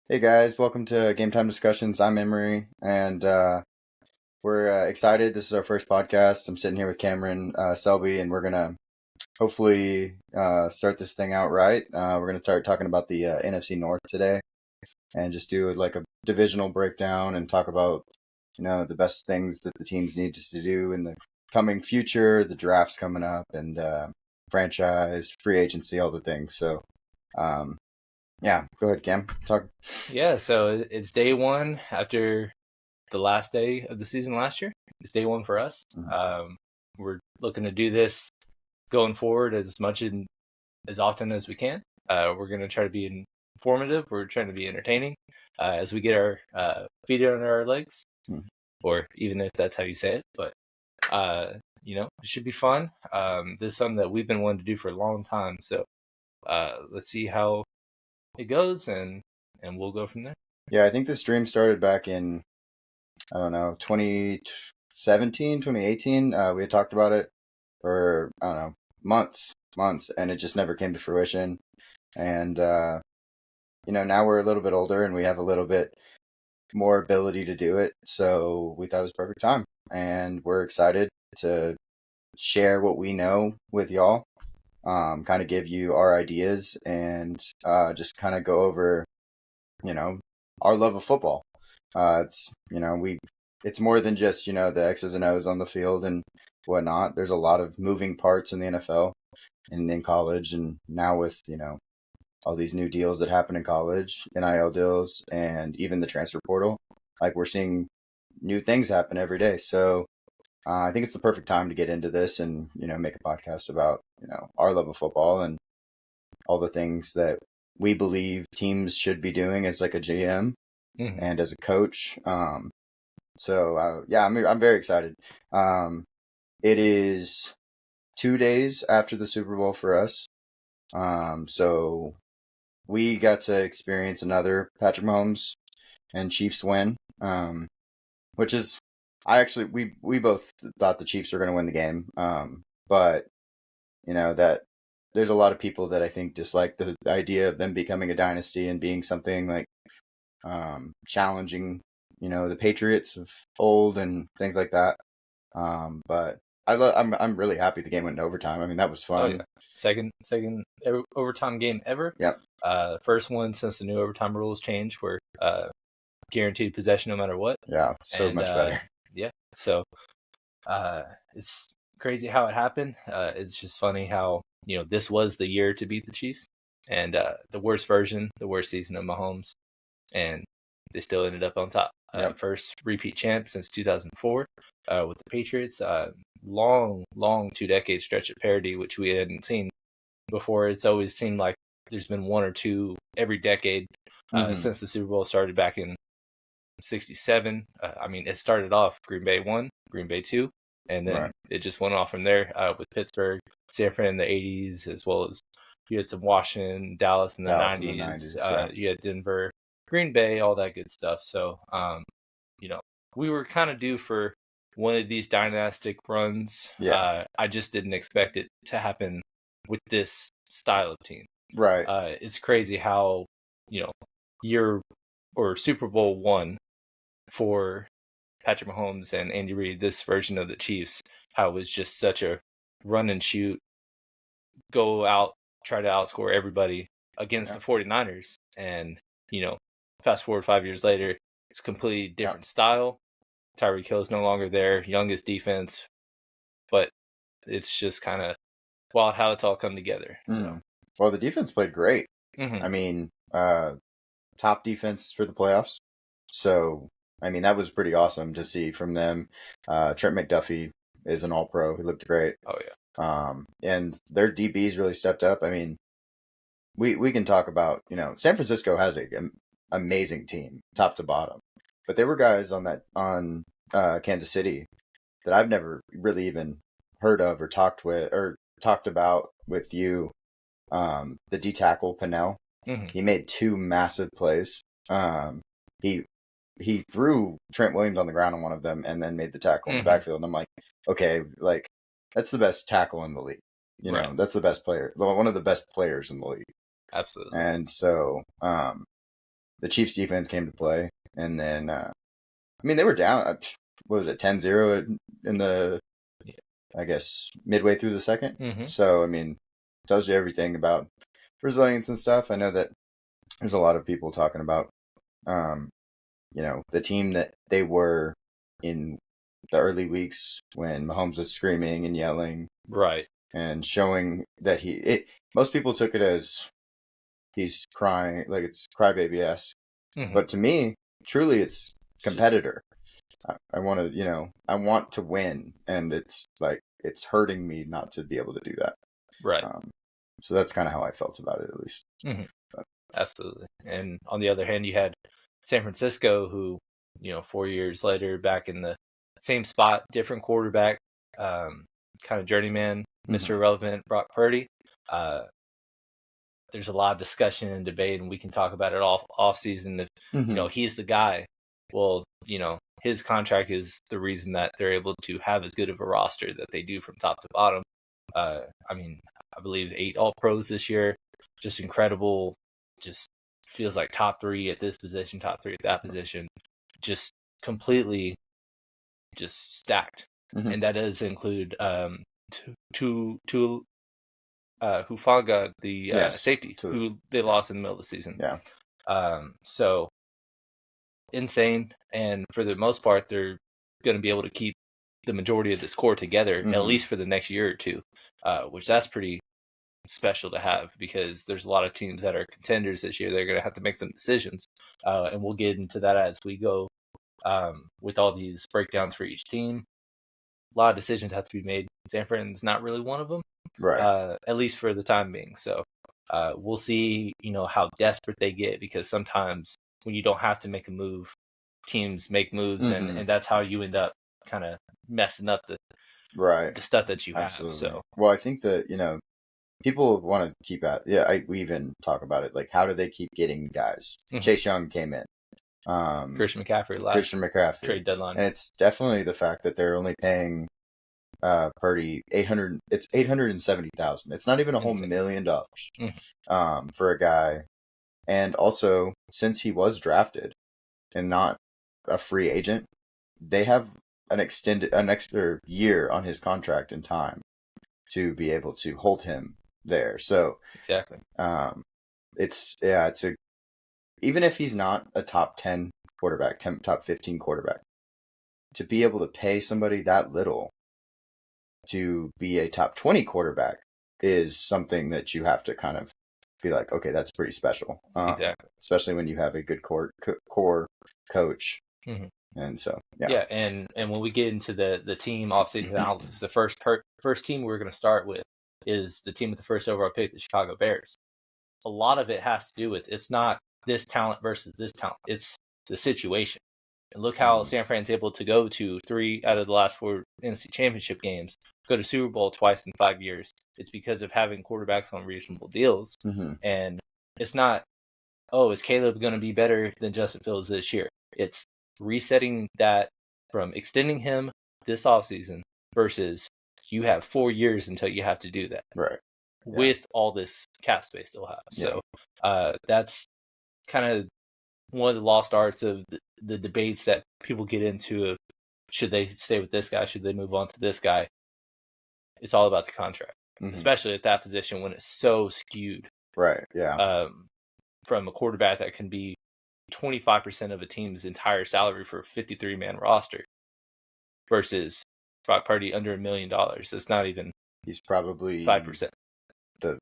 Hey guys, welcome to Game Time Discussions. I'm Emery, and we're excited. This is our first podcast. I'm sitting here with Cameron Selby, and we're gonna hopefully start this thing out right. We're gonna start talking about the NFC North today, and just do like a divisional breakdown and talk about the best things that the teams need to do in the coming future, the drafts coming up, and franchise, free agency, all the things. So. Um, yeah, go ahead, Cam. Talk. Yeah, so it's day one after the last day of the season last year. It's day one for us. We're looking to do this going forward as often as we can. We're going to try to be informative. We're trying to be entertaining as we get our feet under our legs, or even if that's how you say it. But it should be fun. This is something that we've been wanting to do for a long time. So let's see how it goes, and we'll go from there. Yeah, I think this dream started back in, I don't know, 2017, 2018. We had talked about it for, I don't know, months, and it just never came to fruition. And, now we're a little bit older and we have a little bit more ability to do it. So we thought it was perfect time. And we're excited to share what we know with y'all, kind of give you our ideas and just kind of go over, our love of football. It's more than just the X's and O's on the field and whatnot. There's a lot of moving parts in the NFL and in college, and now with all these new deals that happen in college, NIL deals, and even the transfer portal. Like we're seeing new things happen every day. So I think it's the perfect time to get into this and make a podcast about our love of football and all the things that we believe teams should be doing as like a GM and as a coach. I'm very excited. It is 2 days after the Super Bowl for us. So we got to experience another Patrick Mahomes and Chiefs win. Which is we both thought the Chiefs were going to win the game. But that there's a lot of people that I think dislike the idea of them becoming a dynasty and being something like challenging, the Patriots of old and things like that. But I'm really happy the game went into overtime. I mean, that was Oh fun. yeah, second overtime game ever. Yep. First one since the new overtime rules changed, where guaranteed possession no matter what. Yeah, so And much better. yeah, so it's crazy how it happened. It's just funny how this was the year to beat the Chiefs, and the worst version, the worst season of Mahomes, and they still ended up on top. Yep. First repeat champ since 2004 with the Patriots. Long 2 decade stretch of parity, which we hadn't seen before. It's always seemed like there's been one or two every decade since the Super Bowl started back in '67. I mean, it started off Green Bay 1, Green Bay 2, and then it just went off from there with Pittsburgh, San Fran in the '80s, as well as you had some Washington, Dallas in the Dallas in the '90s. 90s. Yeah. You had Denver, Green Bay, all that good stuff. So, you know, we were kind of due for one of these dynastic runs. Yeah. I just didn't expect it to happen with this style of team. Right. It's crazy how, year or Super Bowl one for Patrick Mahomes and Andy Reid, this version of the Chiefs, how it was just such a run and shoot, go out, try to outscore everybody against the 49ers. And, fast forward 5 years later, it's a completely different style. Tyreek Hill is no longer there, youngest defense, but it's just kind of wild how it's all come together. So, well, the defense played great. mm-hmm. I mean, top defense for the playoffs. So, I mean, that was pretty awesome to see from them. Trent McDuffie is an All-Pro. He looked great. Oh yeah. And their DBs really stepped up. I mean, we can talk about San Francisco has an amazing team, top to bottom, but there were guys on Kansas City that I've never really even heard of or talked about with you. The D tackle Pennell, he made two massive plays. He threw Trent Williams on the ground on one of them and then made the tackle in the backfield. And I'm like, okay, like that's the best tackle in the league. That's the best player, one of the best players in the league. Absolutely. And so, the Chiefs defense came to play, and then I mean they were down. What was it, 10-0 in the, I guess, midway through the second. Mm-hmm. So I mean, tells you everything about resilience and stuff. I know that there's a lot of people talking about, the team that they were in the early weeks when Mahomes was screaming and yelling, right, and showing that most people took it as he's crying, like it's crybaby-esque. mm-hmm. But to me, truly, it's competitor. I want to, I want to win, and it's like it's hurting me not to be able to do that. Right. So that's kind of how I felt about it, at least. Mm-hmm. Absolutely. And on the other hand, you had San Francisco, who, 4 years later, back in the same spot, different quarterback, kind of journeyman, Mr. Irrelevant, Brock Purdy. There's a lot of discussion and debate, and we can talk about it off season. If he's the guy, well, his contract is the reason that they're able to have as good of a roster that they do from top to bottom. I believe 8 All-Pros this year, just incredible. Just feels like top 3 at this position, top 3 at that position, just completely just stacked. And that does include Hufanga, the safety, who they lost in the middle of the season. Yeah. So insane. And for the most part, they're going to be able to keep the majority of this core together, at least for the next year or two, which that's pretty special to have, because there's a lot of teams that are contenders this year. They're going to have to make some decisions, and we'll get into that as we go with all these breakdowns for each team. A lot of decisions have to be made. San Fran's not really one of them, right? At least for the time being. So we'll see, how desperate they get, because sometimes when you don't have to make a move, teams make moves, and that's how you end up kind of messing up the stuff that you have. So, well, I think that people want to keep at. Yeah, we even talk about it. Like, how do they keep getting guys? Chase Young came in. Christian McCaffrey trade deadline, and it's definitely the fact that they're only paying Purdy $800. It's $870,000. It's not even a whole $1 million for a guy. And also, since he was drafted and not a free agent, they have an extra year on his contract in time to be able to hold him there. So exactly, even if he's not a top 10 quarterback, top 15 quarterback, to be able to pay somebody that little to be a top 20 quarterback is something that you have to kind of be like, okay, that's pretty special. Exactly. Especially when you have a good core coach. And so, yeah. And when we get into the team offseason analysis, the first team we're going to start with is the team with the first overall pick, the Chicago Bears. A lot of it has to do with, it's not this talent versus this talent. It's the situation. And look how San Fran's able to go to 3 out of the last 4 NFC Championship games, go to Super Bowl twice in 5 years. It's because of having quarterbacks on reasonable deals. And it's not, is Caleb going to be better than Justin Fields this year? It's resetting that from extending him this offseason versus you have 4 years until you have to do that. Right. With all this cap space they'll have. So that's kind of one of the lost arts of the debates that people get into of, should they stay with this guy? Should they move on to this guy? It's all about the contract, especially at that position when it's so skewed. Right, yeah. From a quarterback that can be 25% of a team's entire salary for a 53-man roster versus Brock Purdy under $1 million. It's not even. He's probably 5%.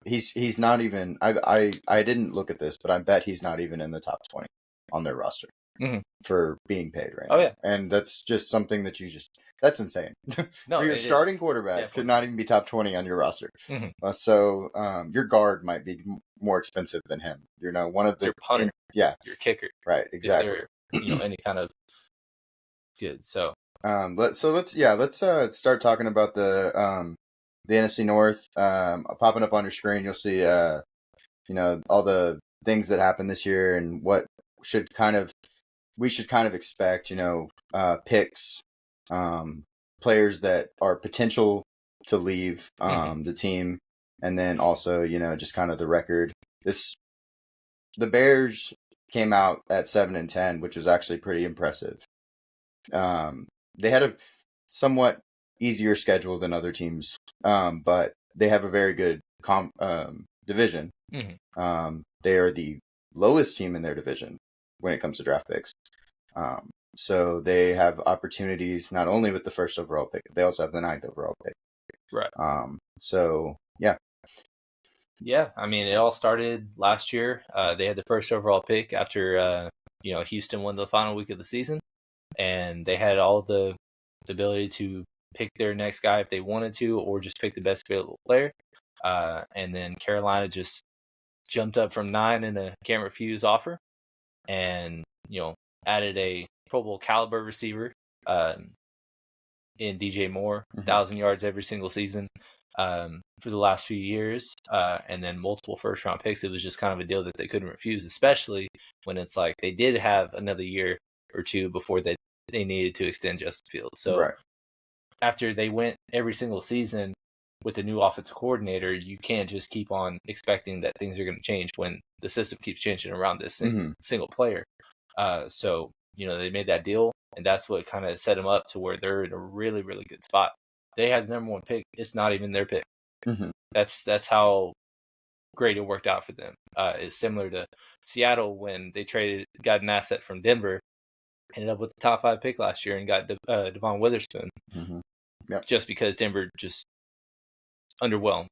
He's not even. I didn't look at this, but I bet he's not even in the top 20 on their roster for being paid right now. Yeah, and that's just something that that's insane. No, for your starting quarterback to not even be top 20 on your roster. So your guard might be more expensive than him. One of the your punter, your kicker, right? Exactly. Any kind of good. So let's start talking about the NFC North. Popping up on your screen, you'll see all the things that happened this year and what we should kind of expect. Picks, players that are potential to leave the team, and then also just kind of the record. The Bears came out at 7-10, which was actually pretty impressive. They had a somewhat easier schedule than other teams, but they have a very good division. They are the lowest team in their division when it comes to draft picks. So they have opportunities not only with the first overall pick, they also have the 9th overall pick. Right. So yeah. Yeah, I mean, it all started last year. They had the first overall pick after Houston won the final week of the season, and they had all the ability to pick their next guy if they wanted to, or just pick the best available player. And then Carolina just jumped up from 9 in a can't refuse offer, and added a Pro Bowl caliber receiver in DJ Moore, 1,000 yards every single season for the last few years, and then multiple first round picks. It was just kind of a deal that they couldn't refuse, especially when it's like they did have another year or two before they needed to extend Justin Fields. So after they went every single season with the new offensive coordinator, you can't just keep on expecting that things are going to change when the system keeps changing around this single player. So they made that deal, and that's what kind of set them up to where they're in a really, really good spot. They had the number 1 pick. It's not even their pick. That's how great it worked out for them. It's similar to Seattle when they got an asset from Denver, ended up with the top 5 pick last year and got Devon Witherspoon. Just because Denver just underwhelmed.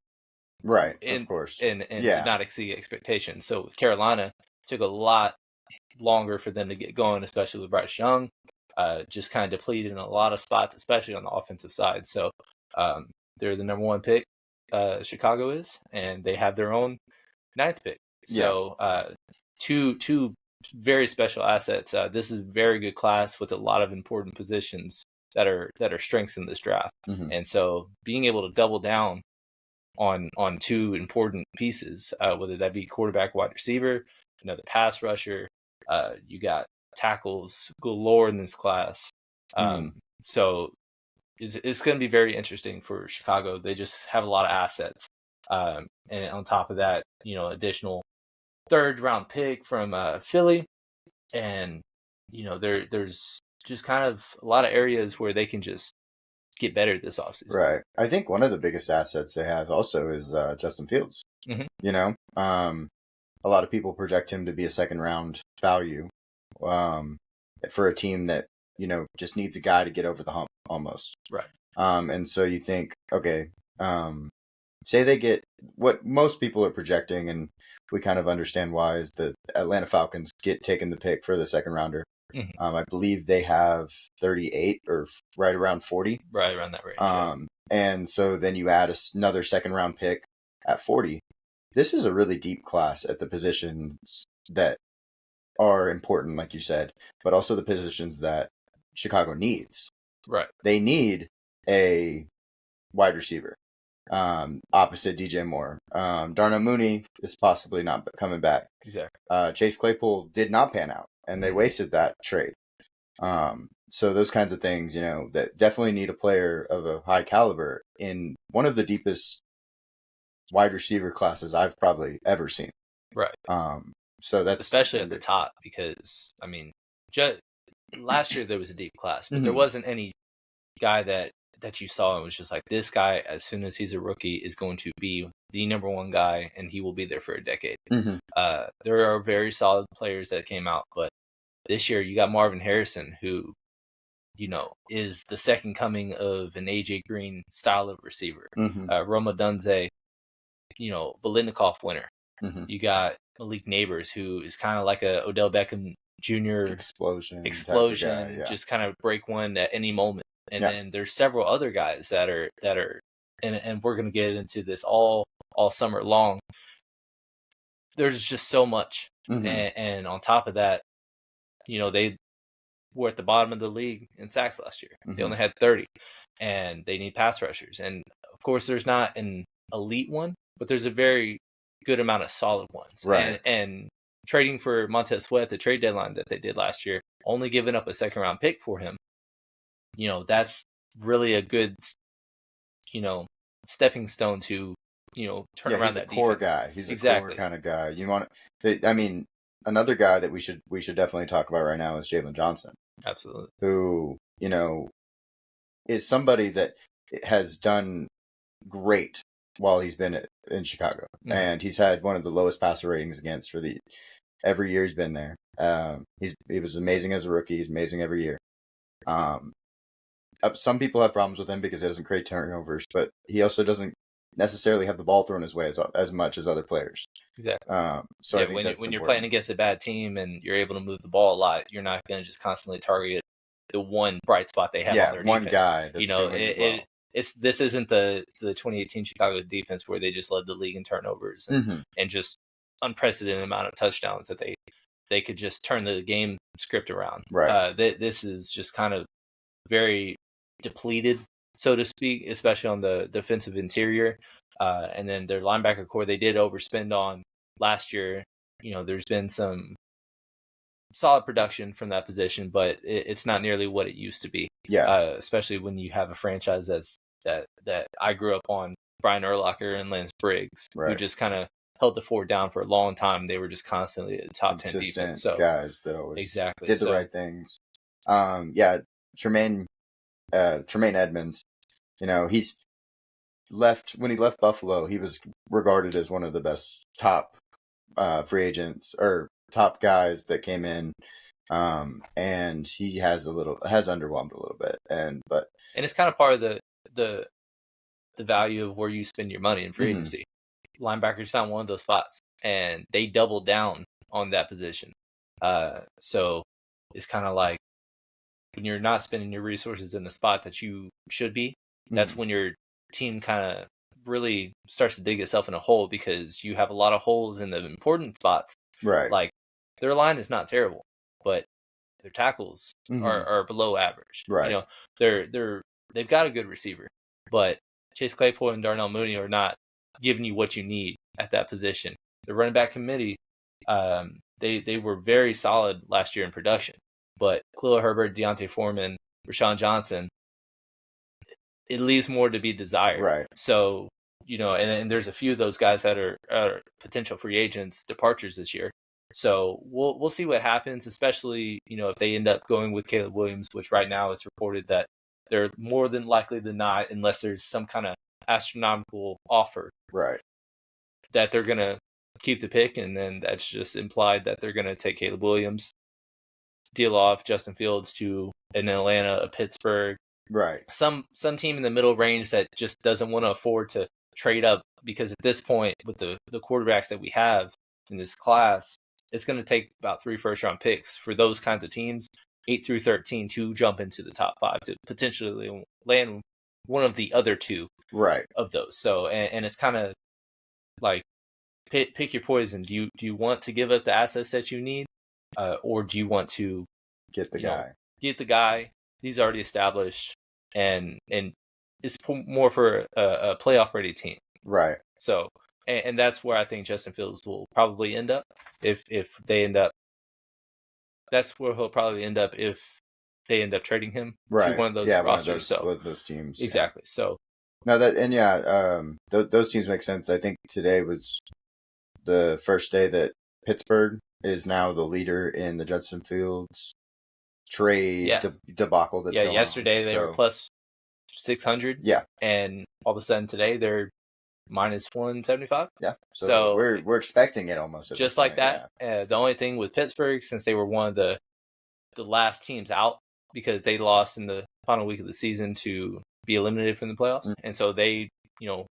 Right, of course. And did not exceed expectations. So Carolina took a lot longer for them to get going, especially with Bryce Young. Just kind of depleted in a lot of spots, especially on the offensive side. So they're the number 1 pick, Chicago is, and they have their own 9th pick. So two very special assets. This is a very good class with a lot of important positions that are strengths in this draft. And so being able to double down on 2 important pieces, whether that be quarterback, wide receiver, another pass rusher, you got tackles galore in this class. So it's going to be very interesting for Chicago. They just have a lot of assets. And on top of that, additional 3rd round pick from Philly. And, there's just kind of a lot of areas where they can just get better this offseason. Right. I think one of the biggest assets they have also is Justin Fields. A lot of people project him to be a 2nd round value for a team that, just needs a guy to get over the hump almost. Right. And so you think, okay, say they get what most people are projecting, and we kind of understand why, is the Atlanta Falcons get taken the pick for the 2nd rounder. I believe they have 38 or right around 40. Right around that range. And so then you add another 2nd round pick at 40. This is a really deep class at the positions that are important, like you said, but also the positions that Chicago needs. Right. They need a wide receiver opposite DJ Moore. Darnell Mooney is possibly not coming back. Exactly. Chase Claypool did not pan out, and they wasted that trade. So those kinds of things, that definitely need a player of a high caliber in one of the deepest wide receiver classes I've probably ever seen. Right. So that's especially at the top, because I mean, last year there was a deep class, but there wasn't any guy that you saw and was just like, this guy, as soon as he's a rookie, is going to be the number 1 guy, and he will be there for a decade. There are very solid players that came out, but this year you got Marvin Harrison, who is the second coming of an AJ Green style of receiver. Rome Odunze, Biletnikoff winner. You got Malik Neighbors, who is kind of like a Odell Beckham Jr. explosion, guy, just kind of break one at any moment. And then there's several other guys that are, and we're going to get into this all summer long. There's just so much. And on top of that, they were at the bottom of the league in sacks last year. They only had 30, and they need pass rushers. And of course, there's not an elite one, but there's a very good amount of solid ones. Right. And trading for Montez Sweat, the trade deadline that they did last year, only giving up a 2nd round pick for him, that's really a good, stepping stone to, turn around that core defense. guy. He's a exactly core kind of guy. You want to, I mean, another guy that we should definitely talk about right now is Jalen Johnson, Absolutely. who is somebody that has done great while he's been in Chicago, and he's had one of the lowest passer ratings against for every year he's been there. He was amazing as a rookie. He's amazing every year. Some people have problems with him because he doesn't create turnovers, but he also doesn't necessarily have the ball thrown his way as much as other players. Exactly. So yeah, I think that's when you're important. playing against a bad team and you're able to move the ball a lot, you're not going to just constantly target the one bright spot they have on their one defense. guy that's doing it well. This isn't the 2018 Chicago defense where they just led the league in turnovers and just unprecedented amount of touchdowns that they could just turn the game script around. Right. This is just kind of very depleted, so to speak, especially on the defensive interior. And then their linebacker core, they did overspend on last year. There's been some solid production from that position, but it's not nearly what it used to be. Yeah. Especially when you have a franchise that I grew up on, Brian Urlacher and Lance Briggs, who just kind of held the fort down for a long time. They were just constantly a top 10 defense. So guys that always did the right things. Tremaine Edmonds, he's when he left Buffalo, he was regarded as one of the best top free agents or top guys that came in. And he has underwhelmed a little bit, and it's kind of part of the value of where you spend your money in free agency. Linebacker's not one of those spots, and they doubled down on that position. So it's kind of like when you're not spending your resources in the spot that you should be, that's when your team kind of really starts to dig itself in a hole, because you have a lot of holes in the important spots. Right. Like, their line is not terrible, but their tackles are below average. Right. They've got a good receiver, but Chase Claypool and Darnell Mooney are not giving you what you need at that position. The running back committee, they were very solid last year in production, but Khalil Herbert, Deontay Foreman, Rashawn Johnson, it leaves more to be desired. Right. So, and there's a few of those guys that are potential free agents departures this year. So we'll see what happens, especially, if they end up going with Caleb Williams, which right now it's reported that they're more than likely than not, unless there's some kind of astronomical offer, right, that they're going to keep the pick, and then that's just implied that they're going to take Caleb Williams, deal off Justin Fields to an Atlanta, a Pittsburgh, right, some team in the middle range that just doesn't want to afford to trade up, because at this point, with the quarterbacks that we have in this class, it's going to take about 3 first-round picks for those kinds of teams, 8 through 13, to jump into the top 5 to potentially land one of the other 2 of those. So, and it's kind of like, pick your poison. Do you want to give up the assets that you need, or do you want to get the guy? Get the guy. He's already established, and it's more for a playoff ready team. Right. So, and that's where I think Justin Fields will probably end up if they end up. That's where he'll probably end up if they end up trading him to one of those rosters. One of those teams. Exactly. Yeah. So. No, those teams make sense. I think today was the first day that Pittsburgh is now the leader in the Justin Fields trade debacle. That's going yesterday on. They were plus 600. Yeah, and all of a sudden today they're minus 175. Yeah, so we're expecting it almost just like that. Yeah. The only thing with Pittsburgh, since they were one of the last teams out, because they lost in the final week of the season to be eliminated from the playoffs, and so they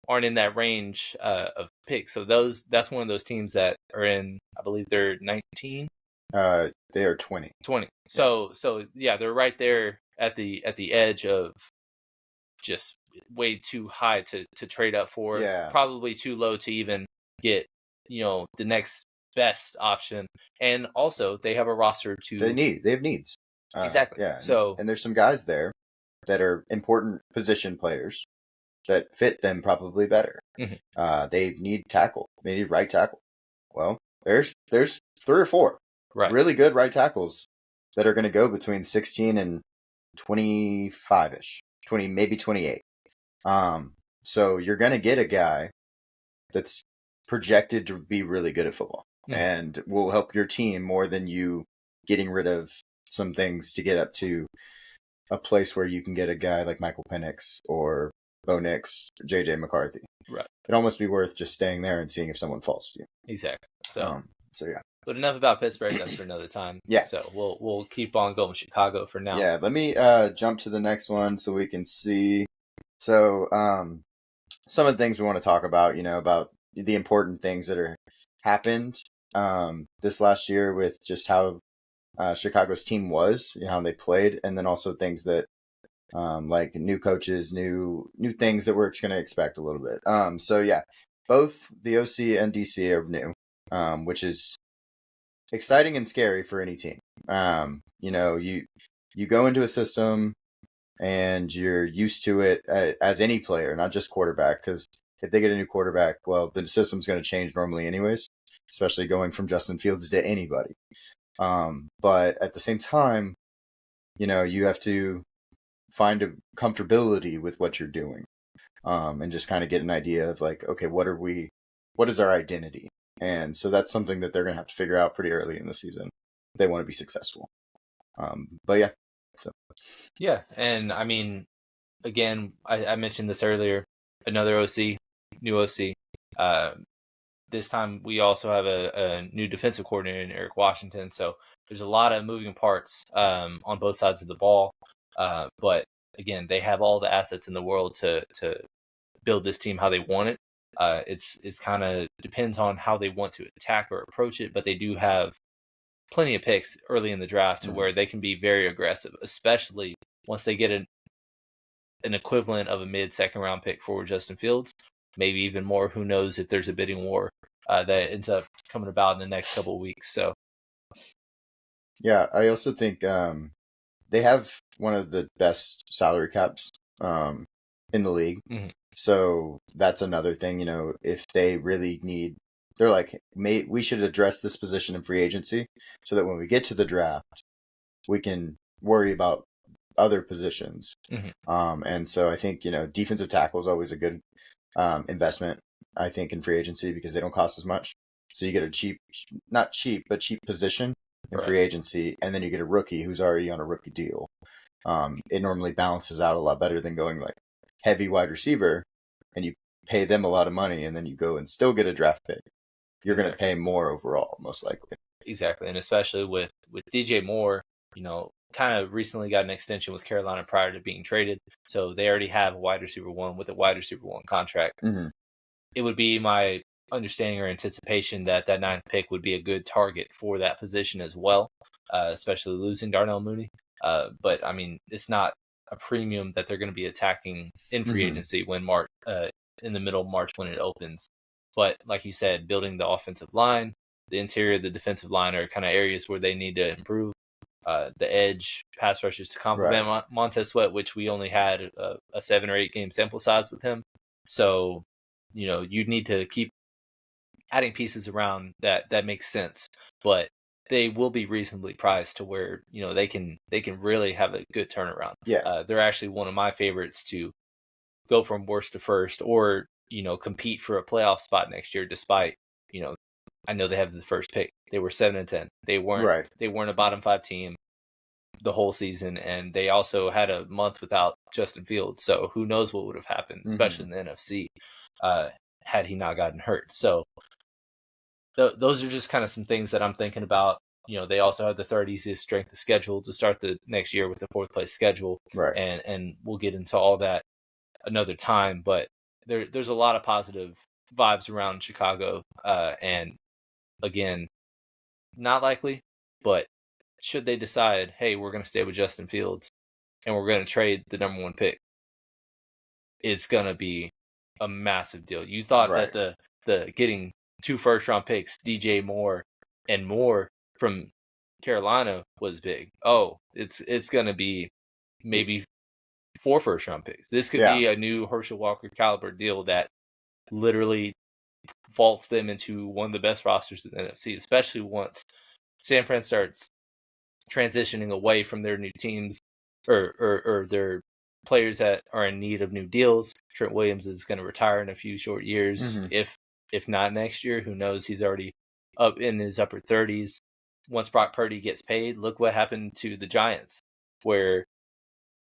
aren't in that range of picks. So that's one of those teams that are in, I believe they're 19. They are 20. So yeah, they're right there at the edge of just way too high to trade up for. Yeah. Probably too low to even get the next best option. And also they have a roster to they have needs. Exactly. Yeah. So and there's some guys there that are important position players that fit them probably better. They need tackle. They need right tackle. Well, there's 3 or 4 really good right tackles that are going to go between 16 and 25-ish, 20, maybe 28. So you're going to get a guy that's projected to be really good at football. and will help your team more than you getting rid of some things to get up to a place where you can get a guy like Michael Penix or Bo Nix, JJ McCarthy. Right. It'd almost be worth just staying there and seeing if someone falls to you. Exactly. So yeah. But enough about Pittsburgh. That's for another time. Yeah. So we'll keep on going with Chicago for now. Yeah. Let me jump to the next one so we can see. So some of the things we want to talk about, about the important things that are happened this last year with just how Chicago's team was, how they played, and then also things that like new coaches, new things that we're going to expect a little bit. So yeah, both the OC and DC are new, which is exciting and scary for any team. You go into a system and you're used to it as any player, not just quarterback, because if they get a new quarterback, well, the system's going to change normally anyways, especially going from Justin Fields to anybody. But at the same time, you have to find a comfortability with what you're doing, and just kind of get an idea of like, okay, what is our identity? And so that's something that they're going to have to figure out pretty early in the season if they want to be successful. But yeah. Yeah. And I mean, again, I mentioned this earlier, another OC, new OC. This time we also have a new defensive coordinator in Eric Washington. So there's a lot of moving parts on both sides of the ball. But again, they have all the assets in the world to build this team how they want it. It's kind of depends on how they want to attack or approach it, but they do have plenty of picks early in the draft to where they can be very aggressive, especially once they get an equivalent of a mid-second round pick for Justin Fields, maybe even more. Who knows if there's a bidding war that ends up coming about in the next couple of weeks. So, yeah, I also think they have one of the best salary caps in the league. Mm-hmm. So that's another thing, if they really need, they're like, we should address this position in free agency so that when we get to the draft, we can worry about other positions. Mm-hmm. And so I think, defensive tackle is always a good investment, I think, in free agency because they don't cost as much. So you get a not cheap, but cheap position in free agency. And then you get a rookie who's already on a rookie deal. It normally balances out a lot better than going like heavy wide receiver and you pay them a lot of money and then you go and still get a draft pick. You're going to pay more overall, most likely. Exactly. And especially with DJ Moore, kind of recently got an extension with Carolina prior to being traded. So they already have a wide receiver one with a wide receiver one contract. Mm-hmm. It would be my understanding or anticipation that ninth pick would be a good target for that position as well, especially losing Darnell Mooney. But I mean, it's not a premium that they're going to be attacking in free agency when in the middle of March when it opens. But like you said, building the offensive line, the interior, the defensive line are kind of areas where they need to improve. The edge pass rushers to complement Montez Sweat, which we only had a 7 or 8 game sample size with him. So, you need to keep adding pieces around that makes sense, but they will be reasonably priced to where, they can really have a good turnaround. Yeah. They're actually one of my favorites to go from worst to first or, compete for a playoff spot next year, despite, I know they have the first pick. They were 7-10. They weren't a bottom 5 team the whole season, and they also had a month without Justin Fields. So who knows what would have happened, especially in the NFC, had he not gotten hurt. So those are just kind of some things that I'm thinking about. They also have the third easiest strength of schedule to start the next year with the 4th place schedule, and we'll get into all that another time. But there's a lot of positive vibes around Chicago, and again, not likely, but should they decide, hey, we're going to stay with Justin Fields and we're going to trade the number 1 pick, it's going to be a massive deal. You thought that the getting 2 first-round picks, DJ Moore and more from Carolina was big. Oh, it's going to be maybe 4 first-round picks. This could be a new Herschel Walker caliber deal that literally vaults them into one of the best rosters in the NFC, especially once San Fran starts transitioning away from their new teams or their players that are in need of new deals. Trent Williams is going to retire in a few short years, if not next year. Who knows? He's already up in his upper 30s. Once Brock Purdy gets paid, look what happened to the Giants, where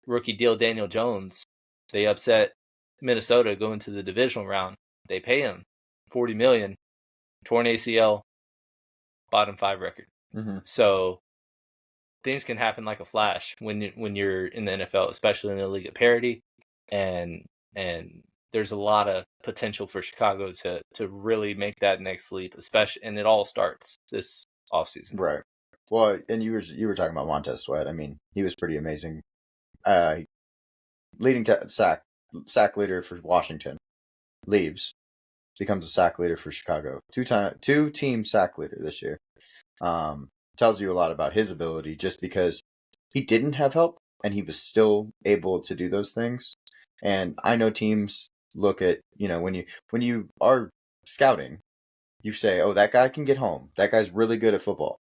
rookie deal Daniel Jones, they upset Minnesota going to the divisional round. They pay him $40 million, torn ACL, bottom 5 record. Mm-hmm. So things can happen like a flash when you're in the NFL, especially in the league of parity, and there's a lot of potential for Chicago to really make that next leap, especially, and it all starts this offseason. Right. Well, and you were talking about Montez Sweat. I mean, he was pretty amazing. Leading sack leader for Washington, leaves, becomes a sack leader for Chicago. Two team sack leader this year. Tells you a lot about his ability, just because he didn't have help and he was still able to do those things. And I know teams look at, when you are scouting, you say, oh, that guy can get home. That guy's really good at football.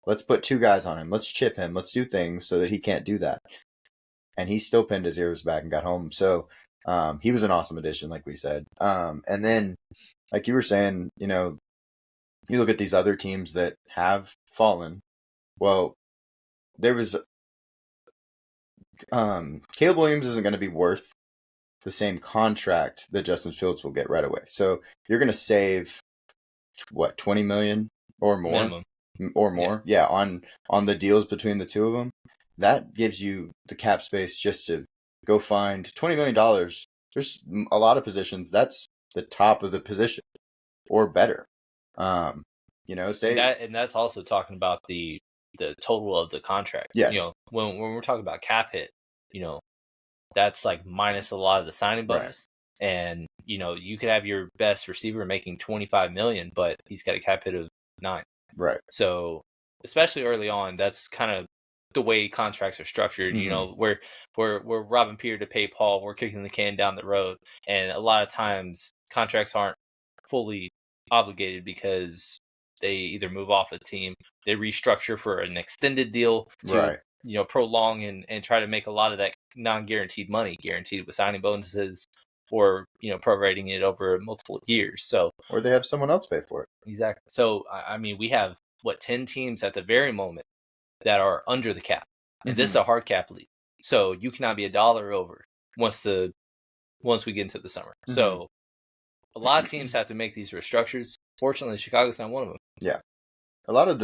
Let's put 2 guys on him. Let's chip him. Let's do things so that he can't do that. And he still pinned his ears back and got home. So he was an awesome addition, like we said. And then, like you were saying, you look at these other teams that have fallen. Well, there was Caleb Williams isn't going to be worth the same contract that Justin Fields will get right away. So you're going to save what, 20 million or more? Minimum. Or more. Yeah, on the deals between the two of them. That gives you the cap space just to go find $20 million. There's a lot of positions. That's the top of the position or better. And that's also talking about the total of the contract. Yes. When we're talking about cap hit, that's like minus a lot of the signing bonus. Right. And you could have your best receiver making $25 million, but he's got a cap hit of 9. Right. So especially early on, that's kind of the way contracts are structured. Mm-hmm. We're robbing Peter to pay Paul. We're kicking the can down the road, and a lot of times contracts aren't fully obligated because they either move off a team, they restructure for an extended deal to right. Prolong and try to make a lot of that non-guaranteed money guaranteed with signing bonuses, or prorating it over multiple years. So, or they have someone else pay for it. Exactly. So I mean, we have 10 teams at the very moment that are under the cap, and this is a hard cap league. So you cannot be $1 over once we get into the summer. Mm-hmm. So a lot of teams have to make these restructures. Fortunately, Chicago's not one of them. Yeah, a lot of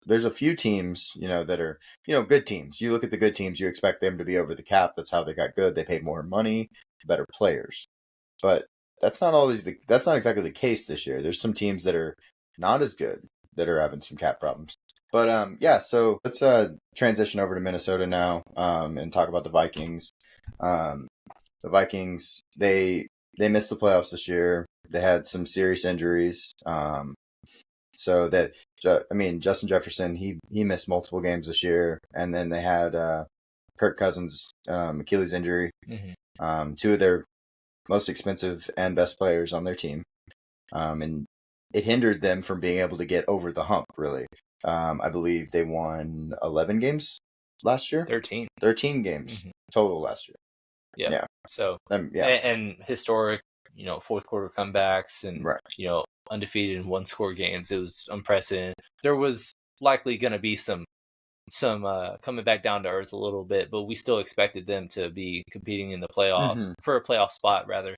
there's a few teams that are good teams. You look at the good teams, you expect them to be over the cap. That's how they got good. They paid more money, better players, but that's not exactly the case this year. There's some teams that are not as good that are having some cap problems. But yeah, so let's transition over to Minnesota now and talk about the Vikings. The Vikings, they missed the playoffs this year. They had some serious injuries. So that, Justin Jefferson, he missed multiple games this year, and then they had Kirk Cousins' Achilles injury. Mm-hmm. 2 of their most expensive and best players on their team, and it hindered them from being able to get over the hump. Really, I believe they won 11 games last year. 13 games mm-hmm. total last year. Yeah. So and historic, fourth quarter comebacks and right. Undefeated in 1-score games. It was unprecedented. There was likely going to be some coming back down to earth a little bit, but we still expected them to be competing in the playoff mm-hmm. for a playoff spot rather,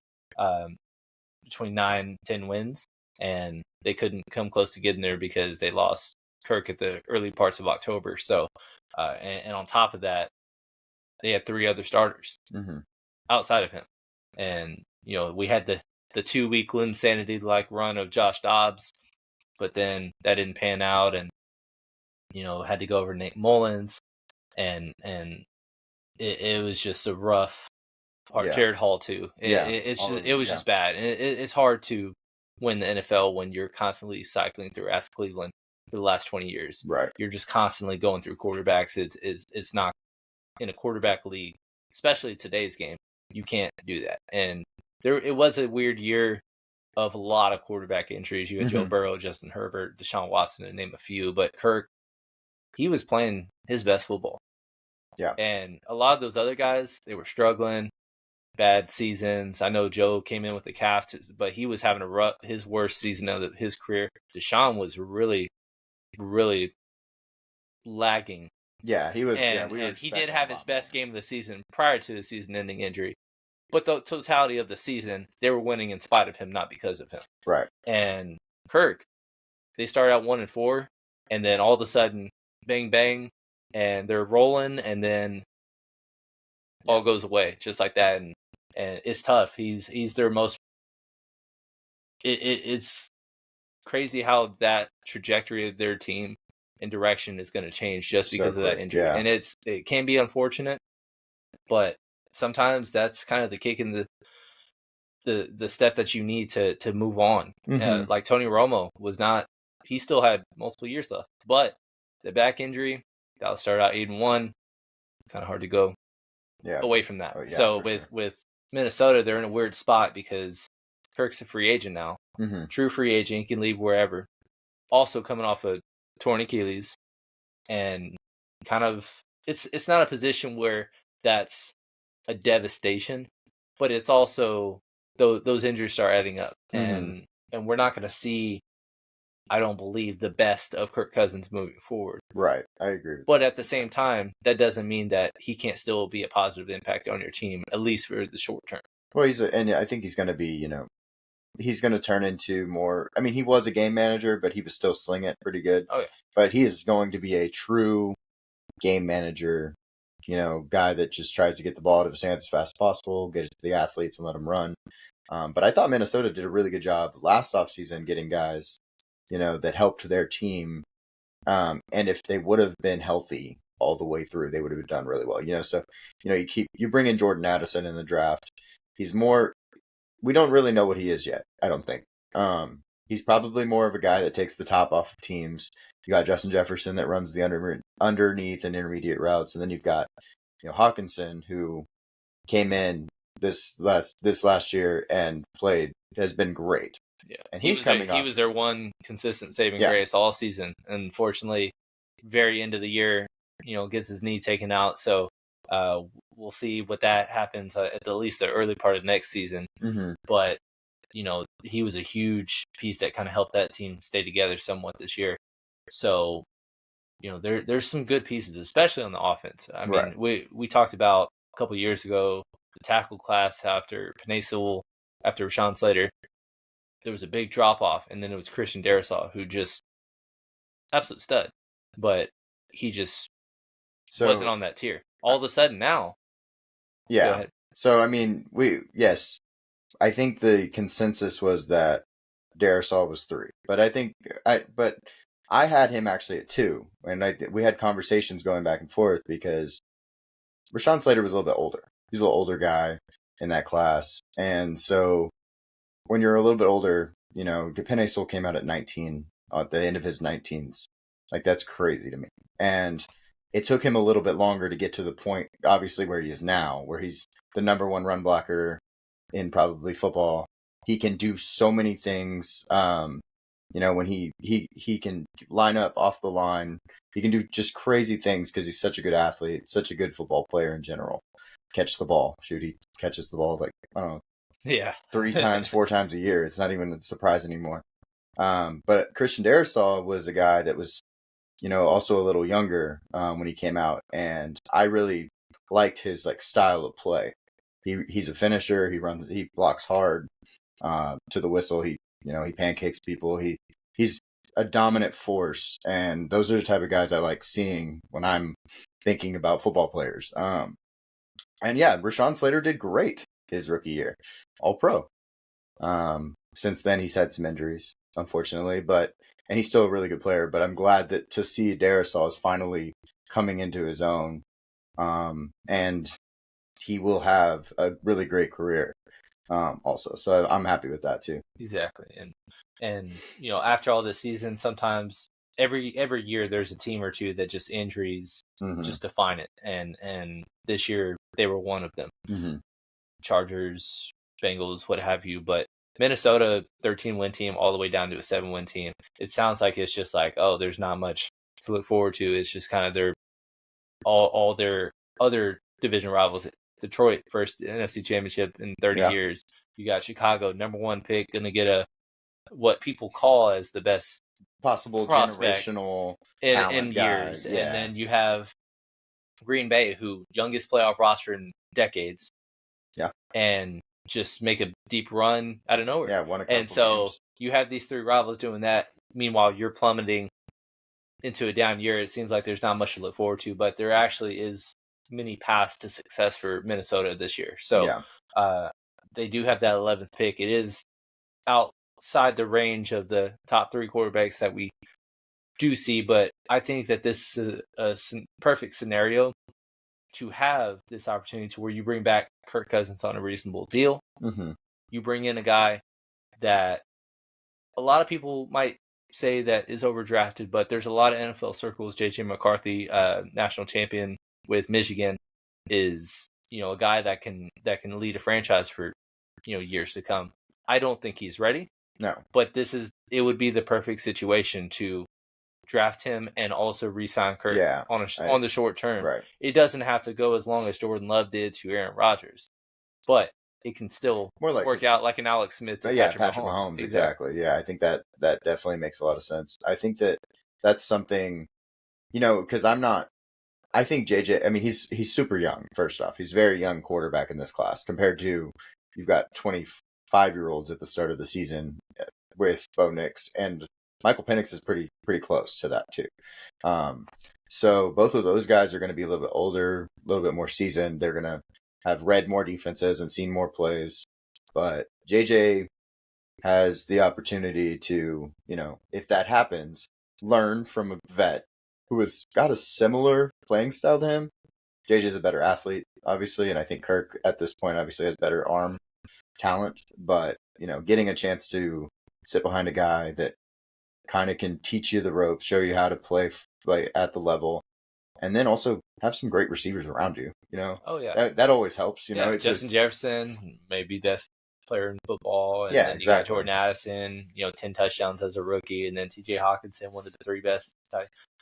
between 9-10 wins, and they couldn't come close to getting there because they lost Kirk at the early parts of October. So and on top of that, they had 3 other starters mm-hmm. outside of him, and we had the 2-week insanity-like run of Josh Dobbs, but then that didn't pan out, and had to go over Nate Mullins, and it was just a rough part. Yeah. Jared Hall too. It was just bad, and it's hard to win the NFL when you're constantly cycling through ass Cleveland for the last 20 years. Right, you're just constantly going through quarterbacks. It's not in a quarterback league, especially today's game. You can't do that, and it was a weird year of a lot of quarterback injuries. You had mm-hmm. Joe Burrow, Justin Herbert, Deshaun Watson, to name a few. But Kirk, he was playing his best football. Yeah. And a lot of those other guys, they were struggling. bad seasons. I know Joe came in with the calf, but he was having his worst season of his career. Deshaun was really, really lagging. Yeah, he was. And we were he did expecting have a his lot best more. game of the season prior to his season-ending injury. But the totality of the season, they were winning in spite of him, not because of him. Right. And Kirk, they started out 1-4, and then all of a sudden, bang bang, and they're rolling, and then all goes away just like that. And it's tough. He's their most. It's crazy how that trajectory of their team and direction is going to change just So because of that quick. injury. Yeah. And it can be unfortunate, but sometimes that's kind of the kick in the step that you need to move on. Mm-hmm. Like Tony Romo was not. He still had multiple years left, but the back injury, Dallas started out 8-1. Kind of hard to go Yeah. away from that. Oh, yeah, So for sure. with Minnesota, they're in a weird spot because Kirk's a free agent now. Mm-hmm. True free agent, he can leave wherever. Also coming off a torn Achilles, and kind of it's not a position where that's a devastation, but it's also those injuries start adding up, Mm-hmm. and we're not going to see, I don't believe, the best of Kirk Cousins moving forward. Right. I agree with But that. at the same time, that doesn't mean that he can't still be a positive impact on your team, at least for the short term. Well, and I think he's going to be, he's going to turn into more. I mean, he was a game manager, but he was still slinging it pretty good. Oh yeah, But he is going to be a true game manager, guy that just tries to get the ball out of his hands as fast as possible, get it to the athletes and let them run. But I thought Minnesota did a really good job last offseason getting guys, that helped their team. And if they would have been healthy all the way through, they would have done really well. So you bring in Jordan Addison in the draft. He's more. We don't really know what he is yet. I don't think. He's probably more of a guy that takes the top off of teams. You got Justin Jefferson that runs the underneath and intermediate routes, and then you've got Hawkinson, who came in this last year and has been great. yeah. And He he's was their, coming he off. was their one consistent saving Yeah. grace all season. Unfortunately, very end of the year, gets his knee taken out. So we'll see what that happens at least the early part of next season. Mm-hmm. But he was a huge piece that kind of helped that team stay together somewhat this year. So there's some good pieces, especially on the offense. I mean, we talked about a couple years ago the tackle class after Penei Sewell, after Rashawn Slater. There was a big drop off, and then it was Christian Darrisaw, who just absolute stud, but he just wasn't on that tier. All of a sudden now, yeah. Go ahead. So I mean, yes, I think the consensus was that Darrisaw was 3, but I had him actually at 2, and we had conversations going back and forth because Rashawn Slater was a little bit older. He's a little older guy in that class, and so when you're a little bit older, Penei Sewell came out at 19 at the end of his 19s. Like, that's crazy to me, and it took him a little bit longer to get to the point, obviously, where he is now, where he's the number 1 run blocker in probably football. He can do so many things. When he can line up off the line, he can do just crazy things because he's such a good athlete, such a good football player in general. Catch the ball, shoot. He catches the ball like, I don't know, Yeah, 3 times, 4 times a year. It's not even a surprise anymore. But Christian Darrisaw was a guy that was, also a little younger when he came out, and I really liked his style of play. He's a finisher. He blocks hard to the whistle. He pancakes people. He's a dominant force, and those are the type of guys I like seeing when I'm thinking about football players. And yeah, Rashawn Slater did great his rookie year, all pro. Since then he's had some injuries, unfortunately, and he's still a really good player. But I'm glad to see Darrisaw is finally coming into his own, and he will have a really great career. Also, so I'm happy with that too. exactly. And after all this season, sometimes every year there's a team or two that just injuries just define it, and this year they were one of them. Mm-hmm. Chargers, Bengals, what have you. But Minnesota, 13-win team, all the way down to a 7-win team. It sounds like it's just like, oh, there's not much to look forward to. It's just kind of all their other division rivals Detroit, first NFC Championship in 30 years. You got Chicago, number 1 pick, going to get what people call as the best possible generational talent in guy. years. Yeah. And then you have Green Bay, who youngest playoff roster in decades. Yeah. And just make a deep run out of nowhere. Yeah, won a couple And so games. you have these 3 rivals doing that. Meanwhile, you're plummeting into a down year. It seems like there's not much to look forward to, but there actually is many paths to success for Minnesota this year. So they do have that 11th pick. It is outside the range of the top 3 quarterbacks that we do see, but I think that this is a perfect scenario to have this opportunity to where you bring back Kirk Cousins on a reasonable deal. Mm-hmm. You bring in a guy that a lot of people might say that is overdrafted, but there's a lot of NFL circles. JJ McCarthy, national champion with Michigan, is a guy that can lead a franchise for years to come. I don't think he's ready. No, but it would be the perfect situation to draft him and also re-sign Kirk on the short term. Right. It doesn't have to go as long as Jordan Love did to Aaron Rodgers, but it can still work out like an Alex Smith to Patrick Mahomes. Exactly. Yeah, I think that definitely makes a lot of sense. I think that's something, because I think JJ, I mean, he's super young, first off. He's a very young quarterback in this class compared to, you've got 25-year-olds at the start of the season with Bo Nix, and Michael Penix is pretty close to that too. So both of those guys are going to be a little bit older, a little bit more seasoned. They're going to have read more defenses and seen more plays. But JJ has the opportunity to, if that happens, learn from a vet who has got a similar playing style to him. JJ's a better athlete, obviously, and I think Kirk at this point obviously has better arm talent. But, getting a chance to sit behind a guy that kind of can teach you the ropes, show you how to play at the level, and then also have some great receivers around you. Oh yeah, that always helps. It's Justin Jefferson, maybe best player in football, and then you got Jordan Addison, 10 touchdowns as a rookie, and then TJ Hawkinson, one of the 3 best.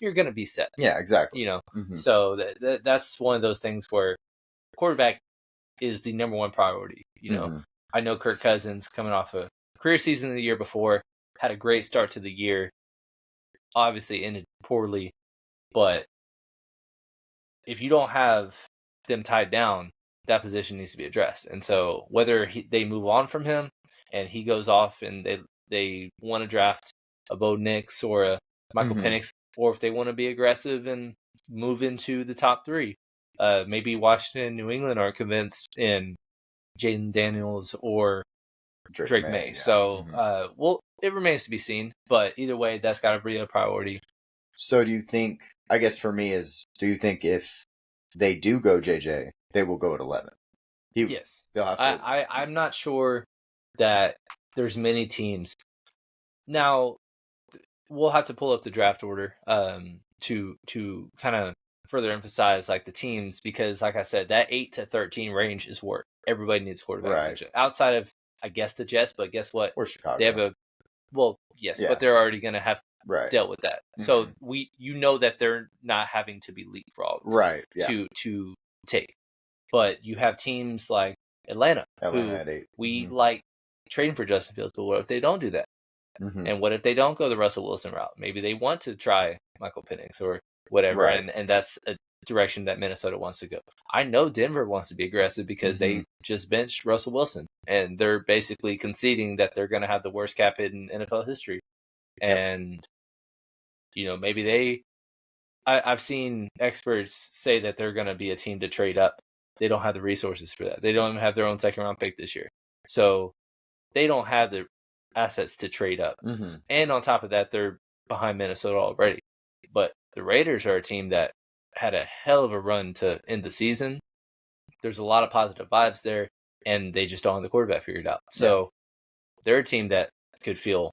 You're gonna be set. Yeah, exactly. Mm-hmm. So that's one of those things where quarterback is the number 1 priority. Mm-hmm. I know Kirk Cousins, coming off a career season the year before, had a great start to the year. Obviously ended poorly, but if you don't have them tied down, that position needs to be addressed. And so whether they move on from him and he goes off and they want to draft a Bo Nix or a Michael Penix, or if they want to be aggressive and move into the top 3, maybe Washington and New England are convinced in Jaden Daniels or Drake May. Yeah. So, it remains to be seen. But either way, that's got to be a priority. So do you think, I guess for me do you think if they do go JJ, they will go at 11? Yes. They'll have to. I'm not sure that there's many teams. Now, we'll have to pull up the draft order to kind of further emphasize like the teams, because like I said, that 8 to 13 range is where everybody needs quarterbacks. Right. Outside of, I guess, the Jets, but guess what? Or Chicago. They have but they're already going to have dealt with that. Mm-hmm. So that they're not having to be leapfrogged to take. But you have teams like Atlanta who at 8. We like trading for Justin Fields, but what if they don't do that? Mm-hmm. And what if they don't go the Russell Wilson route? Maybe they want to try Michael Penix or whatever, and that's a direction that Minnesota wants to go. I know Denver wants to be aggressive because they just benched Russell Wilson, and they're basically conceding that they're going to have the worst cap hit in NFL history. Yep. And, maybe I've seen experts say that they're going to be a team to trade up. They don't have the resources for that. They don't even have their own second-round pick this year. So they don't have the assets to trade up. Mm-hmm. And on top of that, they're behind Minnesota already. But the Raiders are a team that had a hell of a run to end the season. There's a lot of positive vibes there, and they just don't have the quarterback figured out. So they're a team that could feel,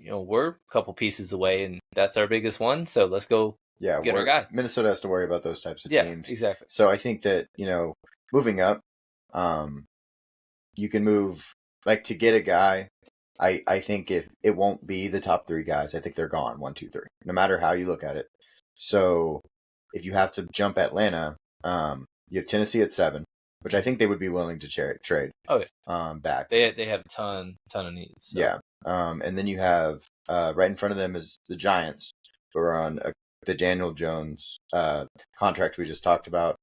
we're a couple pieces away, and that's our biggest one, so let's go get our guy. Minnesota has to worry about those types of teams. Exactly. So I think that, moving up, you can move, like, to get a guy. I think if it won't be the top 3 guys, I think they're gone 1, 2, 3, no matter how you look at it. So if you have to jump Atlanta, you have Tennessee at 7. which I think they would be willing to trade. Oh, yeah. Back. They have a ton of needs. So. Yeah. And then you have right in front of them is the Giants, who are on the Daniel Jones contract we just talked about.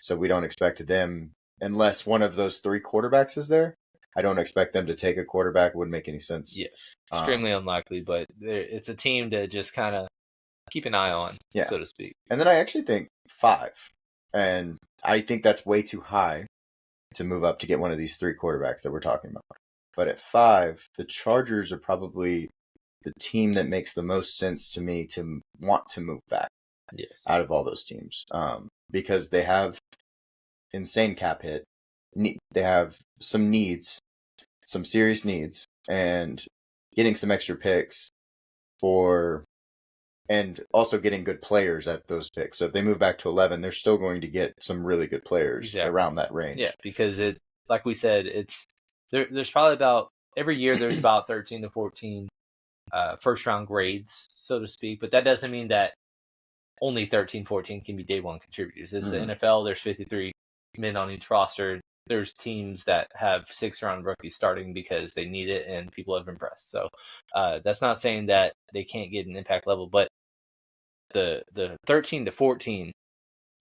So we don't expect them, unless one of those 3 quarterbacks is there. I don't expect them to take a quarterback. It wouldn't make any sense. Yes, extremely unlikely, but it's a team to just kind of keep an eye on, so to speak. And then I actually think 5, and I think that's way too high to move up to get one of these 3 quarterbacks that we're talking about. But at 5, the Chargers are probably the team that makes the most sense to me to want to move back. Yes. Out of all those teams, because they have insane cap hit. They have some needs, some serious needs, and getting some extra picks and also getting good players at those picks. So if they move back to 11, they're still going to get some really good players around that range. Yeah, because like we said, there's probably about every year there's about 13 to 14 first round grades, so to speak. But that doesn't mean that only 13, 14 can be day one contributors. It's the NFL. There's 53 men on each roster. There's teams that have 6-round rookies starting because they need it and people have impressed. So that's not saying that they can't get an impact level, but the 13 to 14,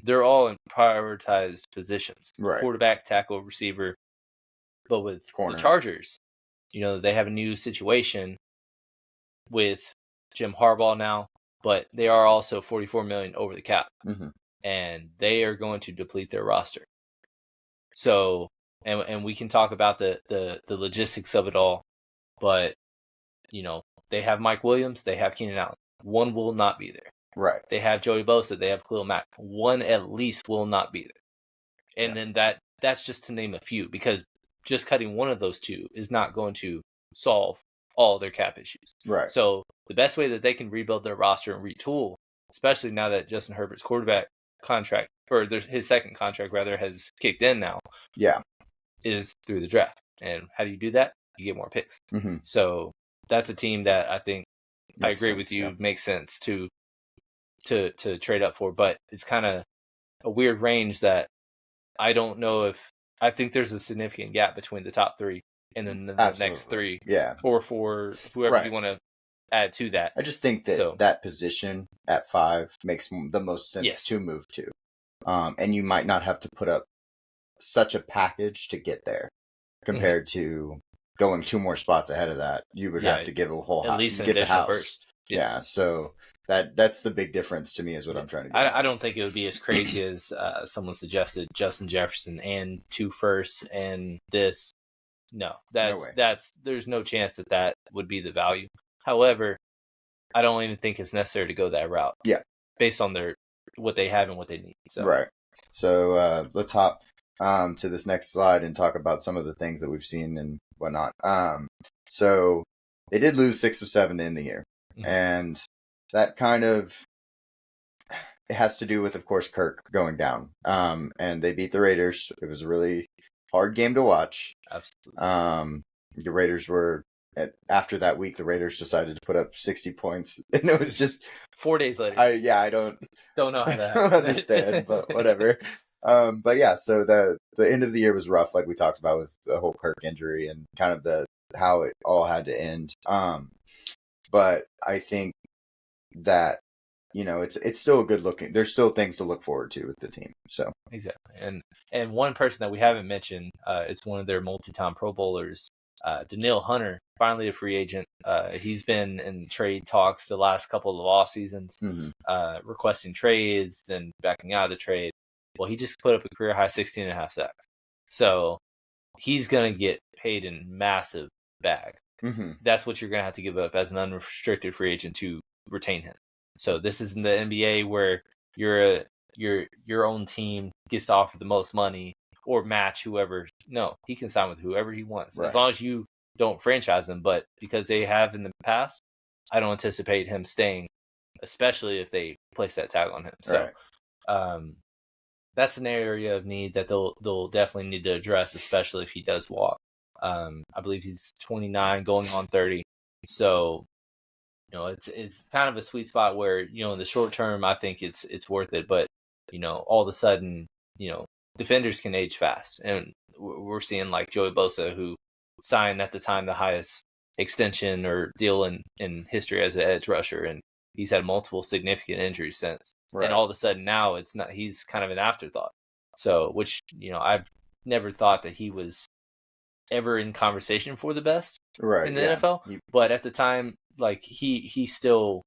they're all in prioritized positions. Right. Quarterback, tackle, receiver. But with the Chargers, they have a new situation with Jim Harbaugh now, but they are also $44 million over the cap, and they are going to deplete their roster. So, and we can talk about the logistics of it all, but they have Mike Williams, they have Keenan Allen. One will not be there. Right. They have Joey Bosa, they have Khalil Mack. One at least will not be there. And then that's just to name a few, because just cutting one of those 2 is not going to solve all their cap issues. Right. So the best way that they can rebuild their roster and retool, especially now that Justin Herbert's quarterback contract, or his second contract rather, has kicked in now, is through the draft. And how do you do that? You get more picks. So that's a team that I think I agree with you makes sense to trade up for, but it's kind of a weird range that I don't know if I think there's a significant gap between the top 3 and then the next 3, or for whoever you want to add to that. I just think that that position at 5 makes the most sense to move to, and you might not have to put up such a package to get there compared to going 2 more spots ahead of that. You would have to give a whole house, at least get the house first. Yes. Yeah, so that's the big difference to me, is what I'm trying to get. I don't think it would be as crazy as someone suggested, Justin Jefferson and 2 firsts and this. No, there's no chance that would be the value. However, I don't even think it's necessary to go that route. Yeah, based on what they have and what they need. So. Right. So let's hop to this next slide and talk about some of the things that we've seen and whatnot. So they did lose 6 of 7 in the year, and that kind of it has to do with, of course, Kirk going down. And they beat the Raiders. It was a really hard game to watch. Absolutely. The Raiders were after that week. The Raiders decided to put up 60 points, and it was just 4 days later. I don't know how that. I don't understand, but whatever. But yeah, so the end of the year was rough, like we talked about with the whole Kirk injury and kind of how it all had to end. But I think that it's still a good looking. There's still things to look forward to with the team. So exactly, and one person that we haven't mentioned, it's one of their multi-time Pro Bowlers, Danielle Hunter, finally a free agent. He's been in trade talks the last couple of off seasons, requesting trades, then backing out of the trade. Well, he just put up a career high 16.5 sacks. So he's going to get paid in massive bag. That's what you're going to have to give up as an unrestricted free agent to retain him. So this isn't the NBA where your own team gets to offer the most money or match whoever. No, he can sign with whoever he wants, as long as you don't franchise him. But because they have in the past, I don't anticipate him staying, especially if they place that tag on him. So that's an area of need that they'll definitely need to address, especially if he does walk. I believe he's 29, going on 30. So it's kind of a sweet spot where in the short term I think it's worth it, but all of a sudden defenders can age fast, and we're seeing like Joey Bosa, who signed at the time the highest extension or deal in history as an edge rusher, and he's had multiple significant injuries since. Right. And all of a sudden now it's not. He's kind of an afterthought. So, which I've never thought that he was ever in conversation for the best in the NFL. But at the time, like he still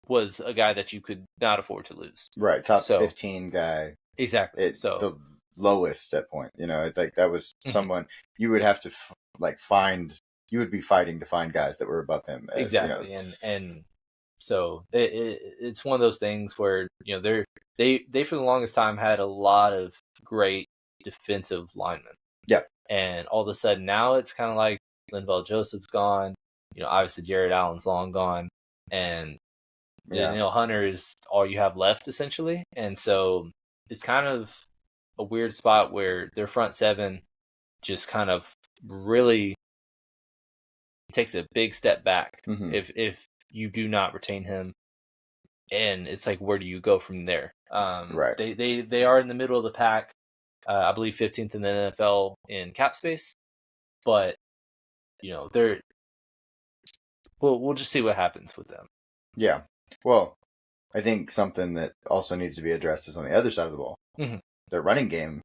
was a guy that you could not afford to lose. Right, top 15 guy. Exactly. So the lowest at point, like that was someone you would have to find. You would be fighting to find guys that were above him. Exactly, and so it's one of those things where they for the longest time had a lot of great defensive linemen. Yeah, and all of a sudden now it's kind of like Linval Joseph's gone. Obviously Jared Allen's long gone, and Danielle Hunter is all you have left essentially, and so it's kind of a weird spot where their front seven just kind of really takes a big step back if you do not retain him, and it's like, where do you go from there? Right. They are in the middle of the pack, I believe 15th in the NFL in cap space, but they're we'll just see what happens with them. Yeah. Well, I think something that also needs to be addressed is on the other side of the ball. Their running game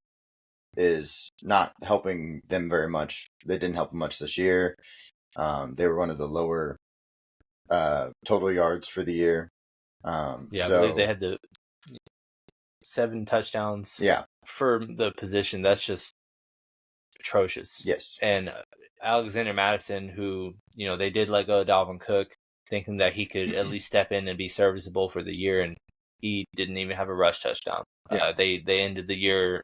is not helping them very much. They didn't help them much this year. They were one of the lower total yards for the year. I believe they had the 7 touchdowns. Yeah. For the position, that's just atrocious. Yes. And Alexander Madison, who they did let go of Dalvin Cook, thinking that he could at least step in and be serviceable for the year, and he didn't even have a rush touchdown. Yeah. They ended the year,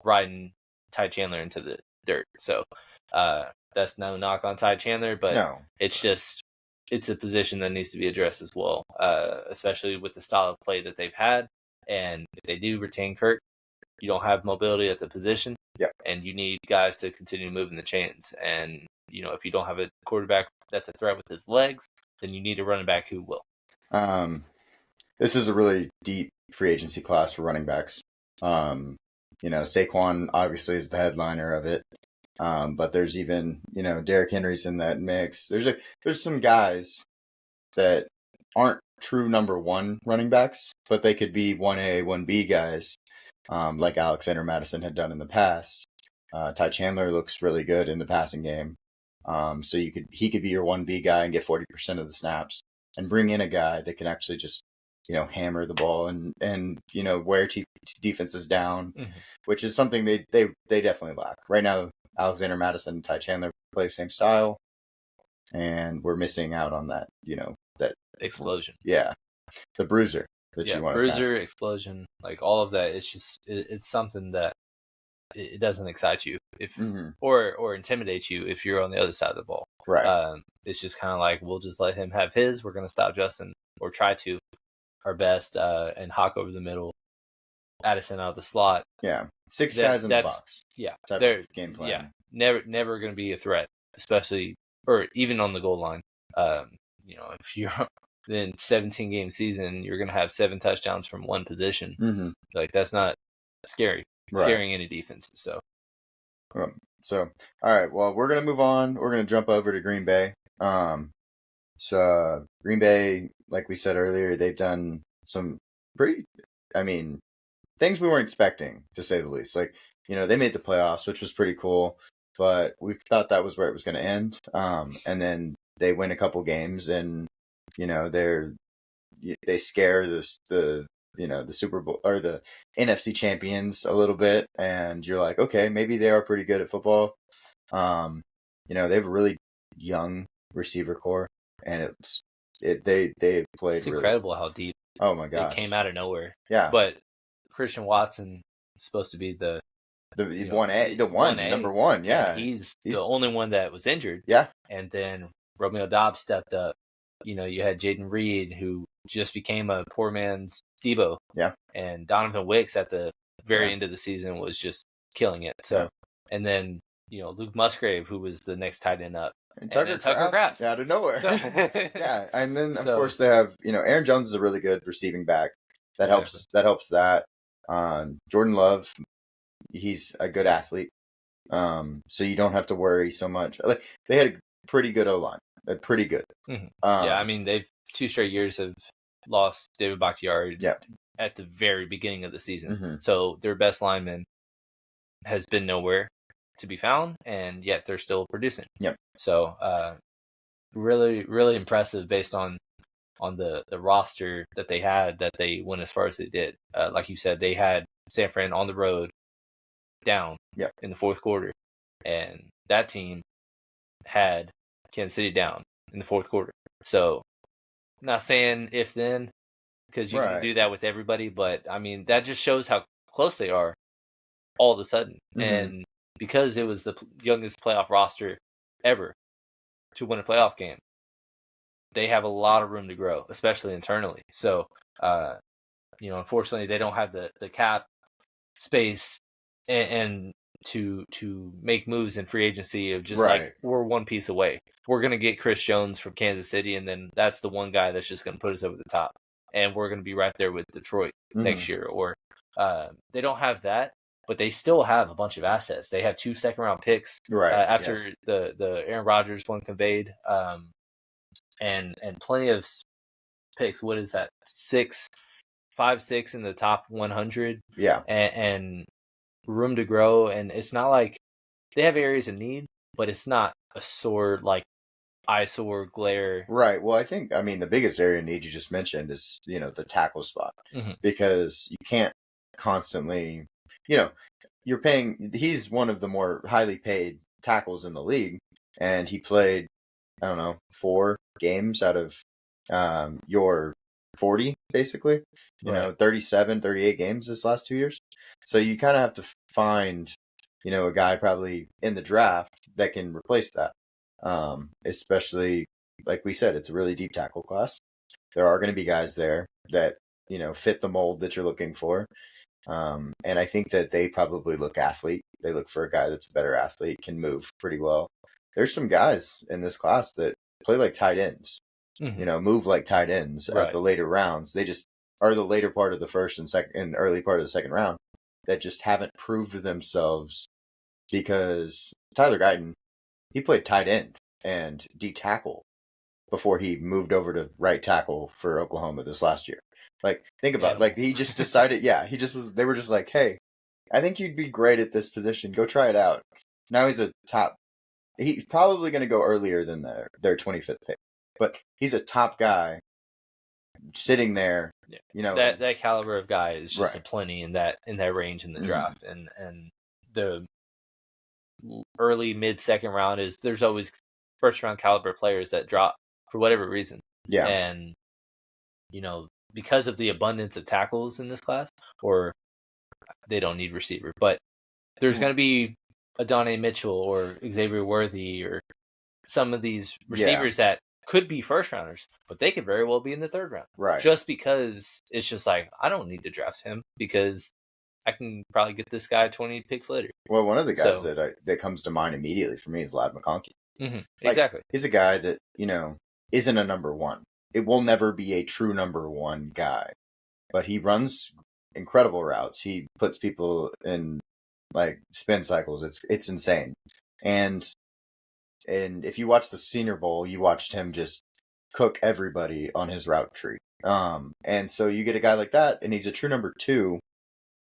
riding Ty Chandler into the dirt. So that's no knock on Ty Chandler, but it's a position that needs to be addressed as well, especially with the style of play that they've had. And if they do retain Kirk, you don't have mobility at the position. Yeah. And you need guys to continue moving the chains. And, if you don't have a quarterback that's a threat with his legs, then you need a running back who will. This is a really deep free agency class for running backs. Saquon obviously is the headliner of it. But there's even, Derrick Henry's in that mix. There's some guys that aren't true number one running backs, but they could be 1A, 1B guys, like Alexander Madison had done in the past. Ty Chandler looks really good in the passing game. So he could be your 1B guy and get 40% of the snaps, and bring in a guy that can actually just, hammer the ball and wear defenses down, which is something they definitely lack. Right now, Alexander Madison and Ty Chandler play the same style, and we're missing out on that, that explosion. Yeah. The bruiser that you want. Bruiser, explosion, like all of that. It's just, it's something that it doesn't excite you or intimidate you if you're on the other side of the ball. Right. It's just kind of like, we'll just let him have his. We're going to stop Justin, or try to, our best, and hawk over the middle, Addison out of the slot. Yeah. 6 guys in the box. Yeah. They're game plan. Yeah. Never going to be a threat, especially, or even on the goal line. If you're in 17 game season, you're going to have 7 touchdowns from one position. Like, that's not scary. Scaring any defense. So, all right. Well, we're going to move on. We're going to jump over to Green Bay. So Green Bay, like we said earlier, they've done some pretty, things we weren't expecting, to say the least. Like, they made the playoffs, which was pretty cool, but we thought that was where it was going to end. And then they win a couple games, and they scare the Super Bowl or the NFC champions a little bit, and you're like, okay, maybe they are pretty good at football. They have a really young receiver core, and they played. It's incredible how deep. Oh my gosh, it came out of nowhere. Yeah, but Christian Watson is supposed to be the 1A, number one. Yeah, he's the only one that was injured. Yeah, and then Romeo Doubs stepped up. You had Jaden Reed, who just became a poor man's Debo. Yeah. And Donovan Wicks at the very end of the season was just killing it. So, and then, Luke Musgrave, who was the next tight end up. And Tucker Kraft out of nowhere. So, yeah. And then, of course, they have, Aaron Jones is a really good receiving back. That helps that. Jordan Love he's a good athlete. So you don't have to worry so much. Like they had a pretty good O-line, pretty good. Yeah, I mean they've 2 straight years have lost David Bakhtiari Yeah. at the very beginning of the season. Mm-hmm. So their best lineman has been nowhere to be found, and yet they're still producing. Yep. So really, really impressive based on the roster that they had, that they went as far as they did. Like you said, they had San Fran on the road down in the fourth quarter, and that team had Kansas City down in the fourth quarter. So I'm not saying if then, because you can do that with everybody, but I mean that just shows how close they are all of a sudden. And because it was the youngest playoff roster ever to win a playoff game, they have a lot of room to grow, especially internally. So, unfortunately, they don't have the cap space and to make moves in free agency of just like, we're one piece away. We're going to get Chris Jones from Kansas City, and then that's the one guy that's just going to put us over the top. And we're going to be right there with Detroit next year. Or they don't have that, but they still have a bunch of assets. They have 2 second-round picks after the Aaron Rodgers one conveyed, and plenty of picks. What is that? 5, 6 in the top 100. Yeah, and room to grow. And it's not like they have areas of need, but it's not a sore like eyesore glare. Right. Well, the biggest area of need you just mentioned is the tackle spot, because you can't constantly, you're paying. He's one of the more highly paid tackles in the league, and he played, I don't know, 4 games out of your 40, basically. 37, 38 games this last 2 years. So you kind of have to find, a guy probably in the draft that can replace that. Especially, like we said, it's a really deep tackle class. There are going to be guys there that, fit the mold that you're looking for. And I think that they probably look athlete. They look for a guy that's a better athlete, can move pretty well. There's some guys in this class that play like tight ends, move like tight ends at the later rounds. They just are the later part of the first and second and early part of the second round that just haven't proved themselves, because Tyler Guyton, he played tight end and D tackle before he moved over to right tackle for Oklahoma this last year. Like, think about it. Like, he just decided, they were just like, hey, I think you'd be great at this position. Go try it out. Now he's he's probably going to go earlier than their 25th pick, but he's a top guy sitting there. That caliber of guy is just a plenty in that range in the draft. And the early mid second round there's always first round caliber players that drop for whatever reason. And because of the abundance of tackles in this class, or they don't need receiver, but there's going to be a Donnie Mitchell or Xavier Worthy or some of these receivers that could be first rounders, but they could very well be in the third round. Right. Just because it's just like, I don't need to draft him because I can probably get this guy 20 picks later. Well, one of the guys that comes to mind immediately for me is Ladd McConkey. Exactly. He's a guy that, isn't a number one. It will never be a true number one guy, but he runs incredible routes. He puts people in like spin cycles. It's insane. And if you watch the Senior Bowl, you watched him just cook everybody on his route tree. And so you get a guy like that, and he's a true number 2,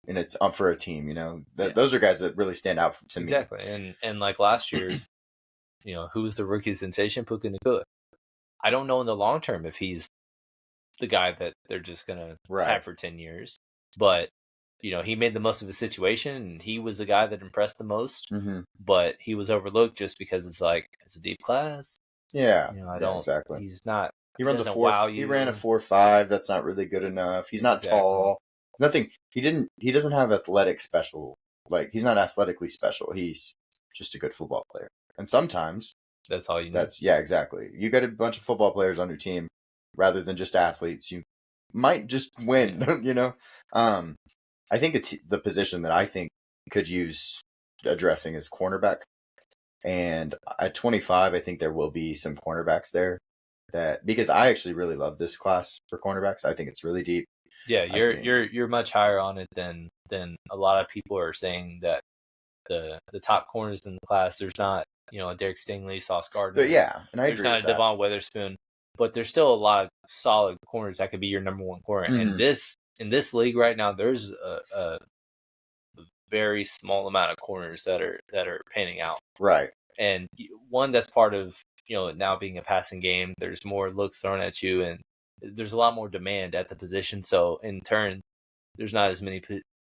and it's for a team. Those are guys that really stand out to me. Exactly. And like last year, who was the rookie sensation? Puka Nacua. I don't know in the long term if he's the guy that they're just gonna have for 10 years, but he made the most of his situation, and he was the guy that impressed the most. But he was overlooked just because it's a deep class. Yeah, exactly. He's not. He runs a 4. He ran a 4.5. That's not really good enough. He's not tall. Nothing. He doesn't have athletic special. Like, he's not athletically special. He's just a good football player. And sometimes that's all you need. Exactly. You got a bunch of football players on your team rather than just athletes. You might just win. I think the position that I think could use addressing is cornerback. And at 25, I think there will be some cornerbacks there because I actually really love this class for cornerbacks. I think it's really deep. Yeah, you're much higher on it than then a lot of people are saying that the top corners in the class, there's not, a Derek Stingley, Sauce Gardner. But yeah, and I There's agree not with a that. Devon Witherspoon, but there's still a lot of solid corners that could be your number one corner. And in this league right now, there's a very small amount of corners that are panning out. Right. And one that's part of it now being a passing game. There's more looks thrown at you, and there's a lot more demand at the position. So in turn, there's not as many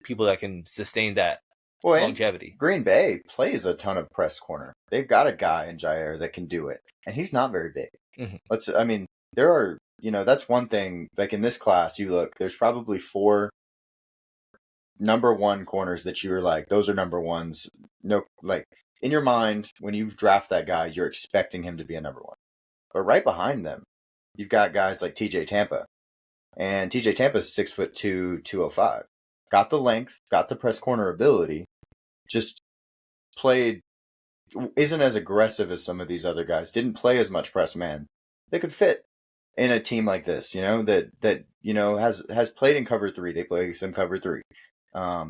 people that can sustain that longevity. Green Bay plays a ton of press corner. They've got a guy in Jair that can do it, and he's not very big. Mm-hmm. There are, that's one thing. Like in this class, you look, there's probably 4 number one corners that you were like, those are number ones. No, like in your mind, when you draft that guy, you're expecting him to be a number one. But right behind them, you've got guys like TJ Tampa. And TJ Tampa's 6'2", 205. Got the length, got the press corner ability, just isn't as aggressive as some of these other guys. Didn't play as much press man. They could fit in a team like this, that has played in cover 3. They play some cover 3.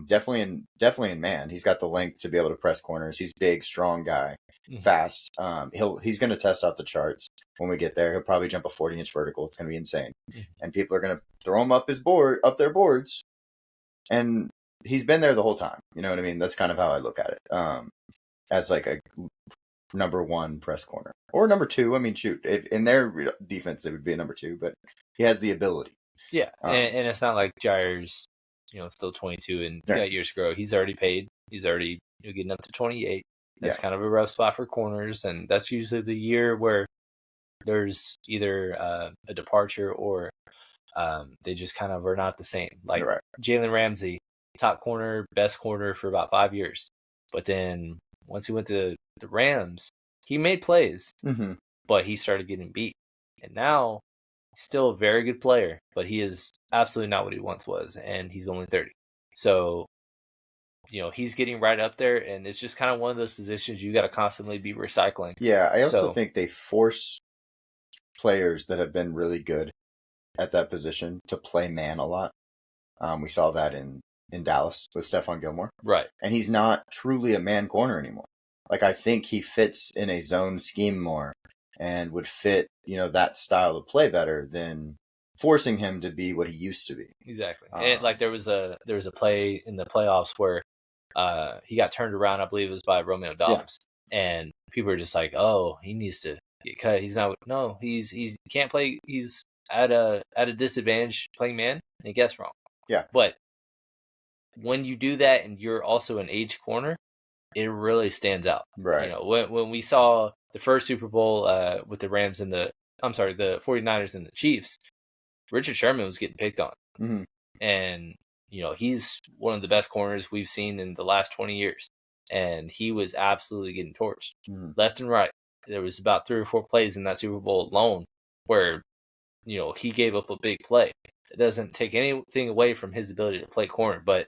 Definitely in man. He's got the length to be able to press corners. He's big, strong guy, fast. He's going to test out the charts when we get there. He'll probably jump a 40-inch vertical. It's going to be insane, and people are going to throw him up their boards, and he's been there the whole time. You know what I mean? That's kind of how I look at it. As like a number 1 press corner or number 2. I mean, shoot, in their defense, they would be a number 2, but he has the ability. Yeah, and it's not like Jair's, still 22 and got years to grow. He's already paid. He's already getting up to 28. That's kind of a rough spot for corners, and that's usually the year where there's either a departure or they just kind of are not the same. Like Jalen Ramsey, top corner, best corner for about 5 years, but then once he went to the Rams, he made plays, but he started getting beat, and now still a very good player, but he is absolutely not what he once was, and he's only 30. So, he's getting right up there, and it's just kind of one of those positions you got to constantly be recycling. Yeah, I also think they force players that have been really good at that position to play man a lot. We saw that in Dallas with Stephon Gilmore. Right. And he's not truly a man corner anymore. Like, I think he fits in a zone scheme more and would fit, that style of play better than forcing him to be what he used to be. Exactly. And like there was a play in the playoffs where he got turned around, I believe it was by Romeo Dobbs. Yeah. And people are just like, oh, he needs to get cut. He's not, no, he can't play. He's at a disadvantage playing man, and he gets wrong. Yeah. But when you do that and you're also an age corner, it really stands out. Right. When we saw the first Super Bowl with the Rams and the 49ers and the Chiefs, Richard Sherman was getting picked on. Mm-hmm. And, he's one of the best corners we've seen in the last 20 years. And he was absolutely getting torched left and right. There was about 3 or 4 plays in that Super Bowl alone where, he gave up a big play. It doesn't take anything away from his ability to play corner, but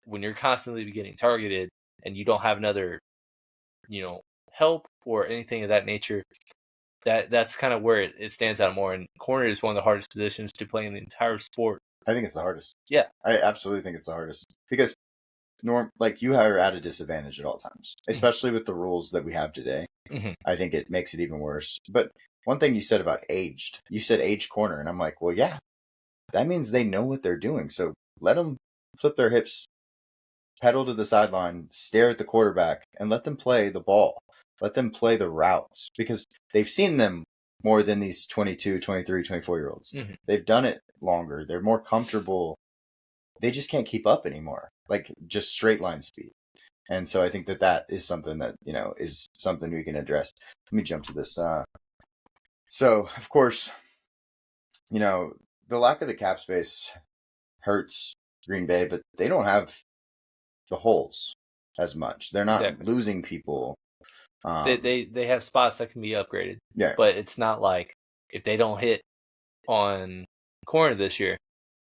when you're constantly getting targeted and you don't have another, help or anything of that nature, that's kind of where it stands out more. And corner is one of the hardest positions to play in the entire sport. I think it's the hardest. Yeah. I absolutely think it's the hardest because you are at a disadvantage at all times, especially with the rules that we have today. Mm-hmm. I think it makes it even worse. But one thing you said about you said aged corner, and I'm like, well, yeah, that means they know what they're doing. So let them flip their hips, pedal to the sideline, stare at the quarterback, and let them play the ball. Let them play the routes because they've seen them more than these 22, 23, 24-year-olds. Mm-hmm. They've done it longer. They're more comfortable. They just can't keep up anymore, like just straight line speed. And so I think that is something that, is something we can address. Let me jump to this. So, of course, the lack of the cap space hurts Green Bay, but they don't have the holes as much. They're not losing people. They have spots that can be upgraded. Yeah. But it's not like if they don't hit on corner this year,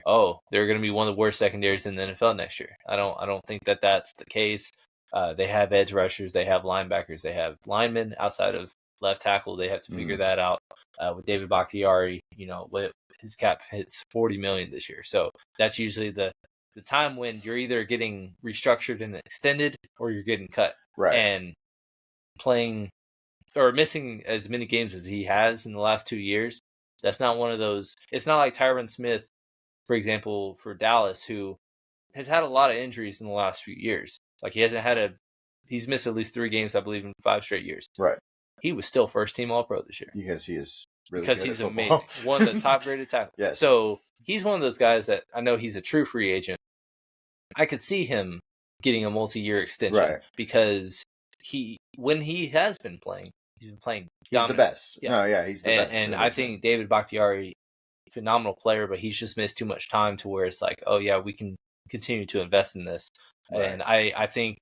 they're going to be one of the worst secondaries in the NFL next year. I don't think that that's the case. They have edge rushers, they have linebackers, they have linemen outside of left tackle. They have to figure that out. With David Bakhtiari, his cap hits $40 million this year, so that's usually the the time when you're either getting restructured and extended or you're getting cut. Right. And playing or missing as many games as he has in the last 2 years, that's not one of those. It's not like Tyron Smith, for example, for Dallas, who has had a lot of injuries in the last few years. Like he's missed at least 3 games, I believe, in 5 straight years. Right. He was still first team All Pro this year Because he is really because good he's at football. amazing, one of the top graded tackles. Yes. So he's one of those guys that I know he's a true free agent. I could see him getting a multi-year extension Right. because when he has been playing, he's been playing. He's the best. Yeah. No, yeah, he's the best. And I think David Bakhtiari, phenomenal player, but he's just missed too much time to where it's like, oh yeah, we can continue to invest in this. Right. And I think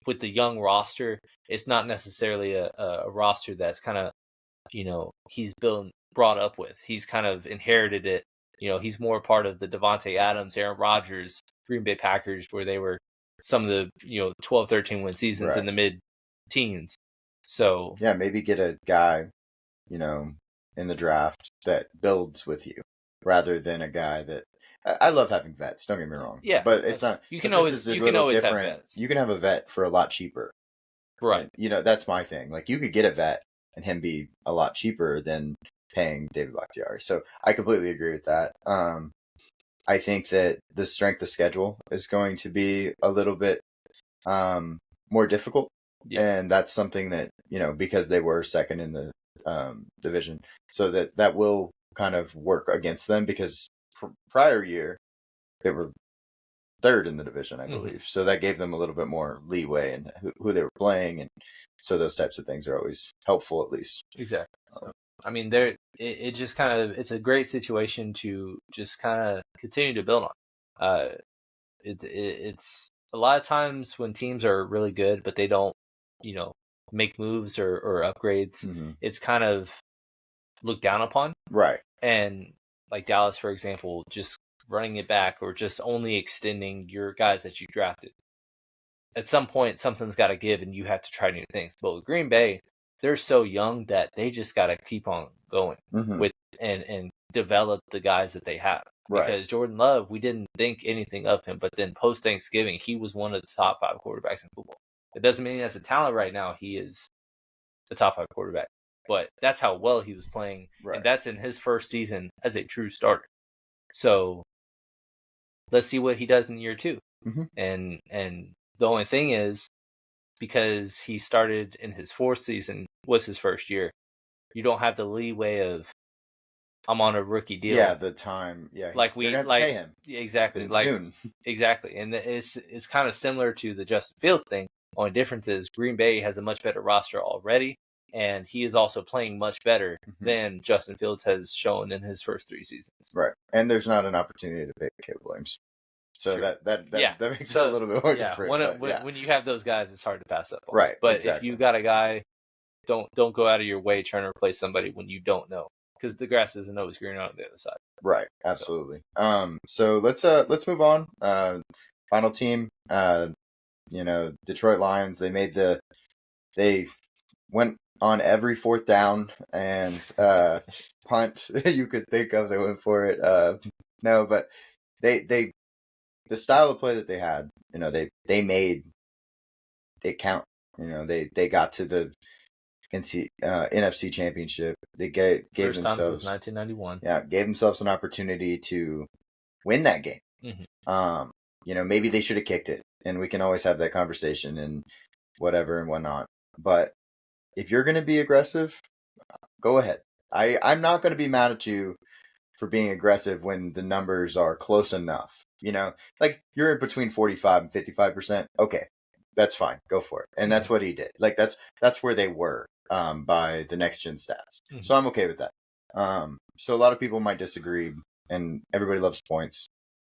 with the young roster, it's not necessarily a roster that's kind of, he's brought up with. He's kind of inherited it. He's more part of the Devontae Adams, Aaron Rodgers, Green Bay Packers, where they were some of the 12, 13 win seasons in the mid-teens. So yeah, maybe get a guy, in the draft that builds with you, rather than a guy that. I love having vets. Don't get me wrong. Yeah, but it's not. You can always have vets. You can have a vet for a lot cheaper. Right. And, that's my thing. Like you could get a vet and him be a lot cheaper than paying David Bakhtiari. So I completely agree with that. I think that the strength of schedule is going to be a little bit more difficult. Yeah. And that's something that, because they were second in the division, so that will kind of work against them because prior year they were third in the division, I believe. So that gave them a little bit more leeway in who they were playing. And so those types of things are always helpful, at least. Exactly. So, I mean, it just kind of, it's a great situation to just kind of continue to build on. It's a lot of times when teams are really good, but they don't, make moves or upgrades, it's kind of looked down upon. Right. And like Dallas, for example, just running it back or just only extending your guys that you drafted. At some point, something's got to give and you have to try new things. But with Green Bay, they're so young that they just got to keep on going with and develop the guys that they have. Right. Because Jordan Love, we didn't think anything of him, but then post-Thanksgiving, he was one of the top 5 quarterbacks in football. It doesn't mean as a talent right now he is the top 5 quarterback, but that's how well he was playing, and that's in his first season as a true starter. So let's see what he does in year 2. And the only thing is, because he started in his 4th season, was his first year, you don't have the leeway of, I'm on a rookie deal. Yeah, the time. Yeah, like we have to pay him. Exactly. Soon. Exactly, and it's kind of similar to the Justin Fields thing. Only difference is Green Bay has a much better roster already, and he is also playing much better than Justin Fields has shown in his first 3 seasons. Right, and there's not an opportunity to pay Caleb Williams. So True. that makes it a little bit more different. When you have those guys, it's hard to pass up on. Right. But exactly. if you got a guy, don't go out of your way trying to replace somebody when you don't know, because the grass isn't always greener on the other side. Right. Absolutely. So let's move on. Final team. Detroit Lions. They went on every 4th down and punt you could think of. They went for it. No, but they the style of play that they had, they made it count. They got to the NFC Championship. They gave First themselves time since 1991. Yeah, gave themselves an opportunity to win that game. Maybe they should have kicked it, and we can always have that conversation and whatever and whatnot. But if you're going to be aggressive, go ahead. I'm not going to be mad at you for being aggressive when the numbers are close enough. Like you're in between 45 and 55%. Okay, that's fine. Go for it. And that's what he did. Like that's where they were by the next gen stats. So I'm okay with that. So a lot of people might disagree, and everybody loves points.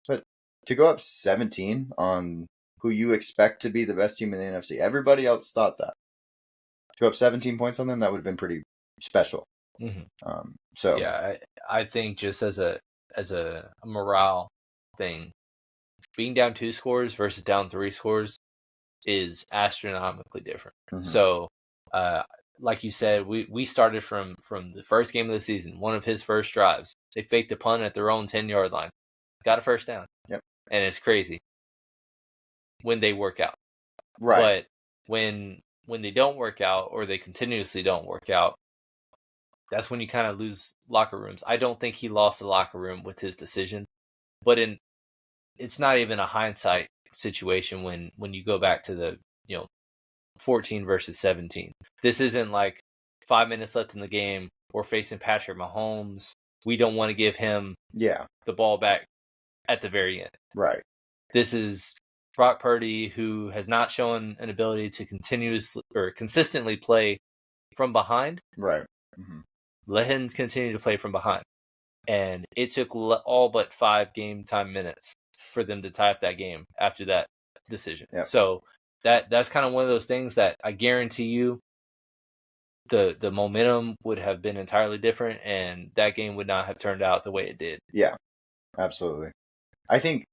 But to go up 17 on who you expect to be the best team in the NFC, everybody else thought that. To go up 17 points on them, that would have been pretty special. So yeah, I think just as a morale thing, being down 2 scores versus down 3 scores is astronomically different. So like you said, we started from the first game of the season, one of his first drives. They faked a punt at their own 10-yard line, got a first down. Yep. and it's crazy when they work out. Right. But when they don't work out or they continuously don't work out, that's when you kind of lose locker rooms. I don't think he lost the locker room with his decision, but it's not even a hindsight situation when you go back to the 14 versus 17. This isn't like 5 minutes left in the game. We're facing Patrick Mahomes. We don't want to give him the ball back at the very end. Right. This is Brock Purdy, who has not shown an ability to consistently play from behind. Right. Mm-hmm. Let him continue to play from behind. And it took all but 5 game time minutes for them to tie up that game after that decision. Yep. So that's kind of one of those things that I guarantee you the momentum would have been entirely different, and that game would not have turned out the way it did. Yeah, absolutely. I think,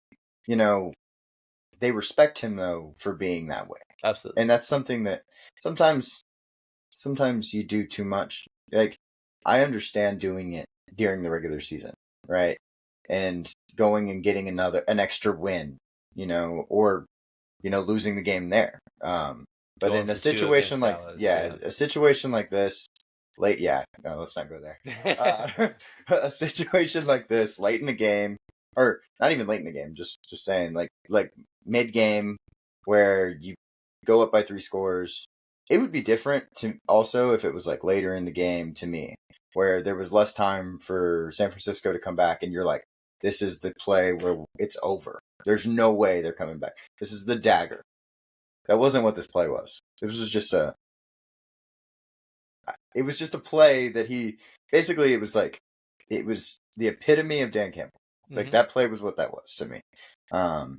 they respect him, though, for being that way. Absolutely. And that's something that sometimes you do too much. Like, I understand doing it during the regular season, right? And going and getting an extra win, or, losing the game there. But in a situation like, a situation like this, no, let's not go there. A situation like this, late in the game, or not even late in the game, just saying, like mid game, where you go up by 3 scores. It would be different to also if it was like later in the game, to me, where there was less time for San Francisco to come back, and you're like, this is the play where it's over. There's no way they're coming back. This is the dagger. That wasn't what this play was. It was just a play that it was the epitome of Dan Campbell. Like, that play was what that was to me. And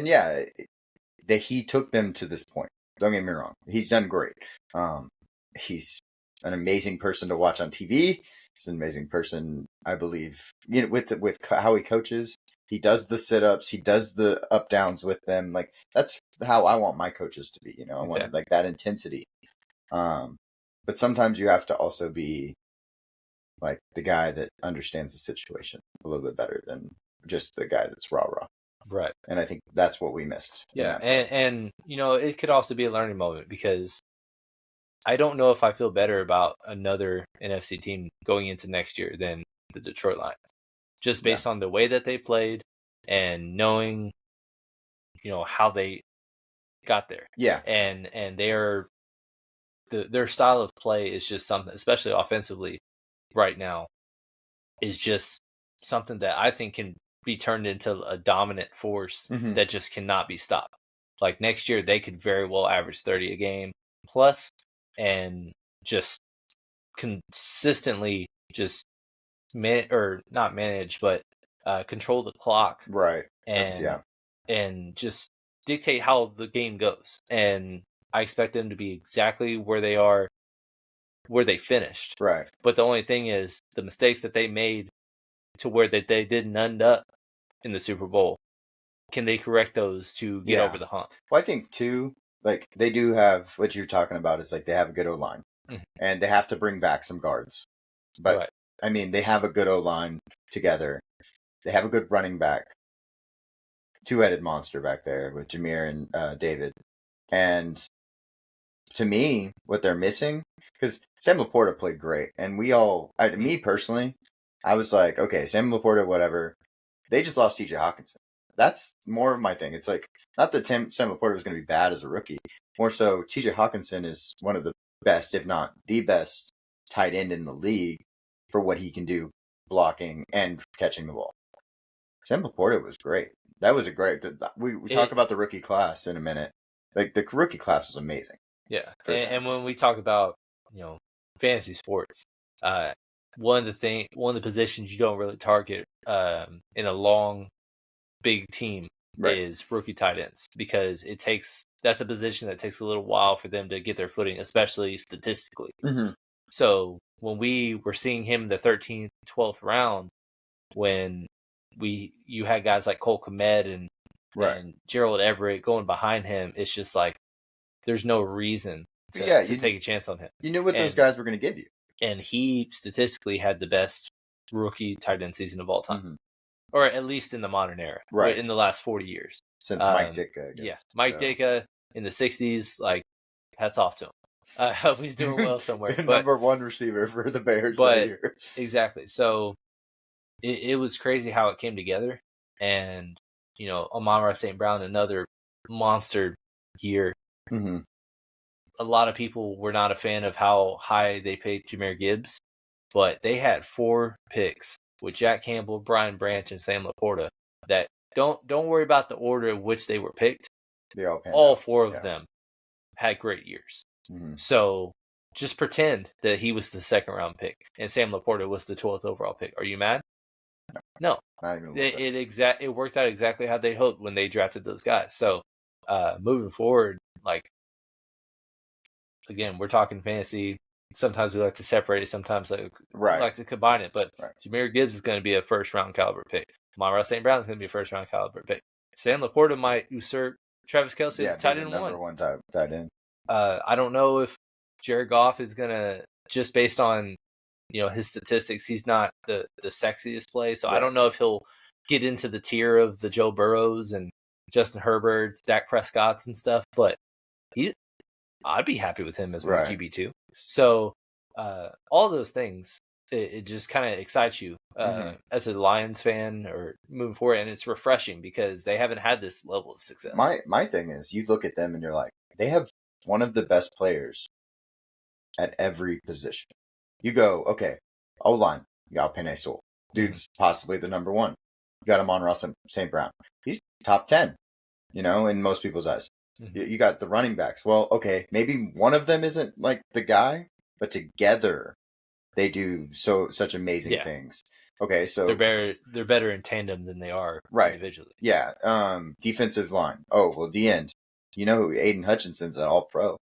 yeah, that he took them to this point. Don't get me wrong. He's done great. He's an amazing person to watch on TV. He's an amazing person, I believe, with how he coaches. He does the sit-ups. He does the up-downs with them. Like, that's how I want my coaches to be. I want like that intensity. But sometimes you have to also be like the guy that understands the situation a little bit better than just the guy that's rah-rah. Right. And I think that's what we missed. Yeah, and it could also be a learning moment, because I don't know if I feel better about another NFC team going into next year than the Detroit Lions, just based on the way that they played and knowing, how they got there. Yeah, and their style of play is just something, especially offensively, right now, is just something that I think can be turned into a dominant force that just cannot be stopped. Like, next year, they could very well average 30 a game plus, and just consistently just not manage, but control the clock. Right. And just dictate how the game goes. And I expect them to be exactly where they finished. Right. But the only thing is, the mistakes that they made to where that they didn't end up in the Super Bowl, can they correct those to get over the hump? Well, I think too, like, they do have, what you're talking about is, like, they have a good O-line, and they have to bring back some guards. But right. I mean, they have a good O-line together. They have a good running back, 2-headed monster back there with Jameer and David. And to me, what they're missing, because Sam Laporta played great, and me personally, I was like, okay, Sam Laporta, whatever. They just lost TJ Hawkinson. That's more of my thing. It's like, not that Sam Laporta was going to be bad as a rookie. More so, TJ Hawkinson is one of the best, if not the best, tight end in the league for what he can do blocking and catching the ball. Sam Laporta was great. That was a great... We talk about the rookie class in a minute. Like, the rookie class was amazing. Yeah, and when we talk about, fantasy sports, one of the positions you don't really target in a long, big team is rookie tight ends, because that's a position that takes a little while for them to get their footing, especially statistically. So when we were seeing him in the 13th, 12th round, when you had guys like Cole Kmet and Gerald Everett going behind him, it's just like, there's no reason to take a chance on him. You knew what those guys were going to give you. And he statistically had the best rookie tight end season of all time. or at least in the modern era, Right. in the last 40 years. Since Mike Ditka, I guess. Yeah, Mike Ditka in the 60s, like, hats off to him. I hope he's doing well somewhere. Number one receiver for the Bears that year. Exactly. So it was crazy how it came together. And, Amon-Ra St. Brown, another monster year. Mm-hmm. A lot of people were not a fan of how high they paid Jahmyr Gibbs, but they had 4 picks with Jack Campbell, Brian Branch, and Sam Laporta that don't worry about the order in which they were picked. They all 4 of them had great years. Mm-hmm. So just pretend that he was the second round pick and Sam Laporta was the 12th overall pick. Are you mad? No. Not even it worked out exactly how they hoped when they drafted those guys. So moving forward, like, again, we're talking fantasy. Sometimes we like to separate it. Sometimes we like to combine it. But Jahmyr Gibbs is going to be a first-round caliber pick. Amon-Ra St. Brown is going to be a first-round caliber pick. Sam Laporta might usurp Travis Kelce as tight end number one tight end. I don't know if Jared Goff is going to, just based on his statistics, he's not the sexiest play. So I don't know if he'll get into the tier of the Joe Burrows and Justin Herberts, Dak Prescotts and stuff. But I'd be happy with him as my QB2. So all those things, it just kind of excites you as a Lions fan or moving forward, and it's refreshing because they haven't had this level of success. My thing is, you look at them and you're like, they have one of the best players at every position. You go, okay, O-line, you got Penei Sewell. Dude's possibly the number one. You got Amon-Ra St. Brown. He's top 10, in most people's eyes. Mm-hmm. You got the running backs. Well, okay, maybe one of them isn't like the guy, but together they do such amazing things. Okay, so they're better in tandem than they are individually. Yeah. Defensive line. Oh, well, D-end. Aiden Hutchinson's an all-pro.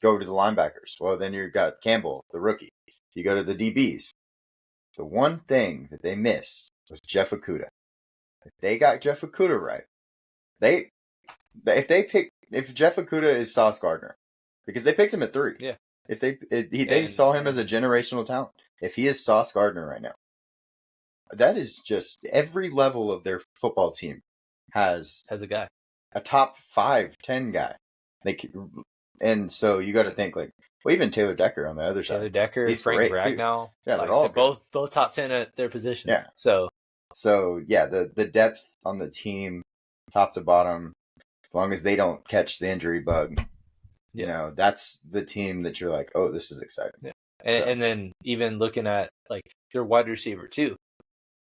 Go to the linebackers. Well, then you've got Campbell, the rookie. You go to the DBs. The one thing that they missed was Jeff Okudah. If they got Jeff Okudah right, if Jeff Okudah is Sauce Gardner, because they picked him at 3. Yeah. If they saw him as a generational talent. If he is Sauce Gardner right now, that is just every level of their football team has a guy, a top 5-10 guy. And so you got to think even Taylor Decker on the other side. Taylor Decker, he's Frank Ragnow. Yeah, they're all both top 10 at their positions. Yeah. So yeah, the depth on the team, top to bottom, as long as they don't catch the injury bug, that's the team that you're like, oh, this is exciting. Yeah. And then even looking at their wide receiver too,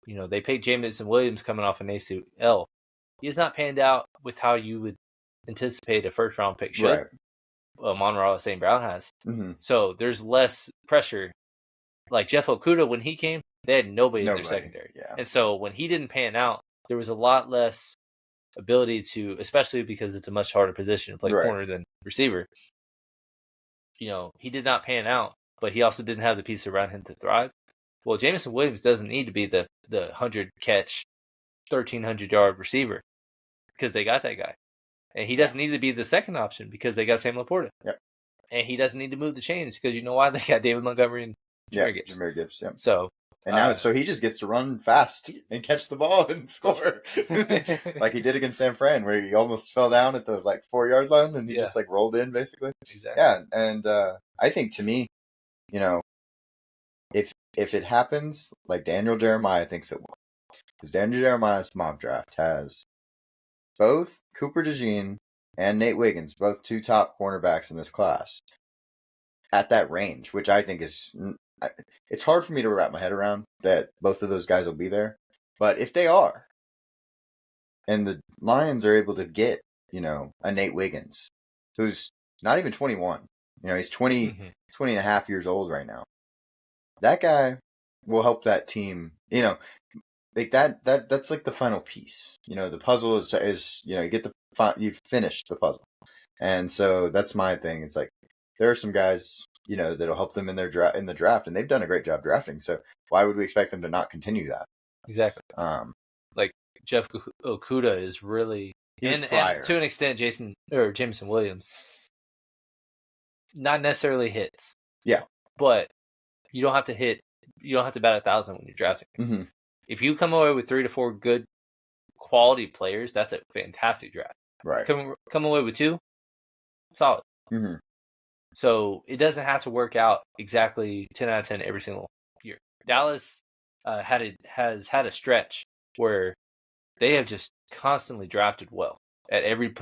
they paid Jameson Williams coming off an ACL. He's not panned out with how you would anticipate a first round pick should. Right. Amon-Ra St. Brown has. Mm-hmm. So there's less pressure. Like Jeff Okudah, when he came, they had nobody in their secondary. Yeah. And so when he didn't pan out, there was a lot less ability to, especially because it's a much harder position to play corner than receiver. He did not pan out, but he also didn't have the piece around him to thrive. Well, Jameson Williams doesn't need to be the 100-catch, 1,300-yard receiver because they got that guy. And he doesn't need to be the second option because they got Sam Laporta. Yep. And he doesn't need to move the chains because you know why? They got David Montgomery and Jahmyr Gibbs. Yeah. So and now he just gets to run fast and catch the ball and score like he did against San Fran, where he almost fell down at the 4-yard line and he just rolled in basically. Exactly. Yeah, and I think to me, if it happens like Daniel Jeremiah thinks it will, because Daniel Jeremiah's mock draft has both Cooper DeJean and Nate Wiggins, both 2 top cornerbacks in this class, at that range, which I think is, it's hard for me to wrap my head around that both of those guys will be there. But if they are, and the Lions are able to get, a Nate Wiggins, who's not even 21, he's 20 and a half years old right now. That guy will help that team, that's like the final piece. The puzzle is you finished the puzzle. And so that's my thing. It's like there are some guys, that'll help them in the draft, and they've done a great job drafting. So why would we expect them to not continue that? Exactly. Jeff Okudah is really, and to an extent, Jameson Williams, not necessarily hits. Yeah. But you don't have to bat 1,000 when you're drafting. Mm-hmm. If you come away with 3 to 4 good quality players, that's a fantastic draft. Right. Come away with 2, solid. Mm-hmm. So it doesn't have to work out exactly 10 out of 10 every single year. Dallas has had a stretch where they have just constantly drafted well at every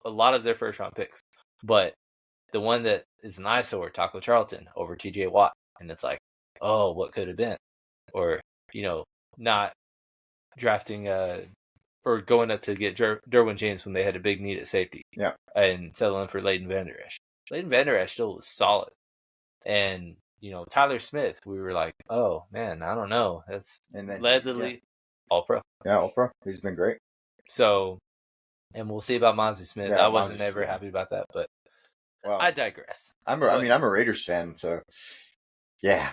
a lot of their first round picks. But the one that is an eyesore, Taco Charlton over TJ Watt, and it's like, oh, what could have been? Or not drafting or going up to get Derwin James when they had a big need at safety. Yeah. And settling for Leighton Vander Esch. Leighton Vander Esch still was solid. And, Tyler Smith, we were like, oh, man, I don't know. That's led the league. All-pro. Yeah, all-pro. He's been great. So, and we'll see about Mozzie Smith. Yeah, I wasn't ever happy about that, but I digress. I'm a Raiders fan, so yeah.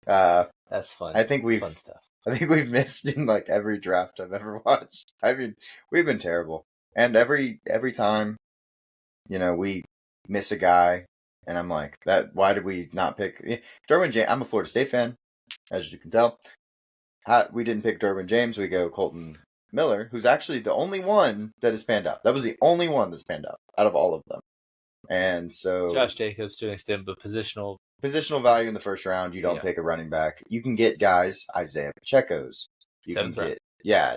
That's fun. I think fun stuff. I think we've missed in like every draft I've ever watched. I mean, we've been terrible. And every time, we miss a guy, and I'm like, why did we not pick Derwin James? I'm a Florida State fan, as you can tell. We didn't pick Derwin James. We go Colton Miller, who's actually the only one that has panned out. That was the only one that's panned out of all of them. And so Josh Jacobs to an extent, but positional value in the first round. You don't pick a running back. You can get guys, Isaiah Pacheco's. You can get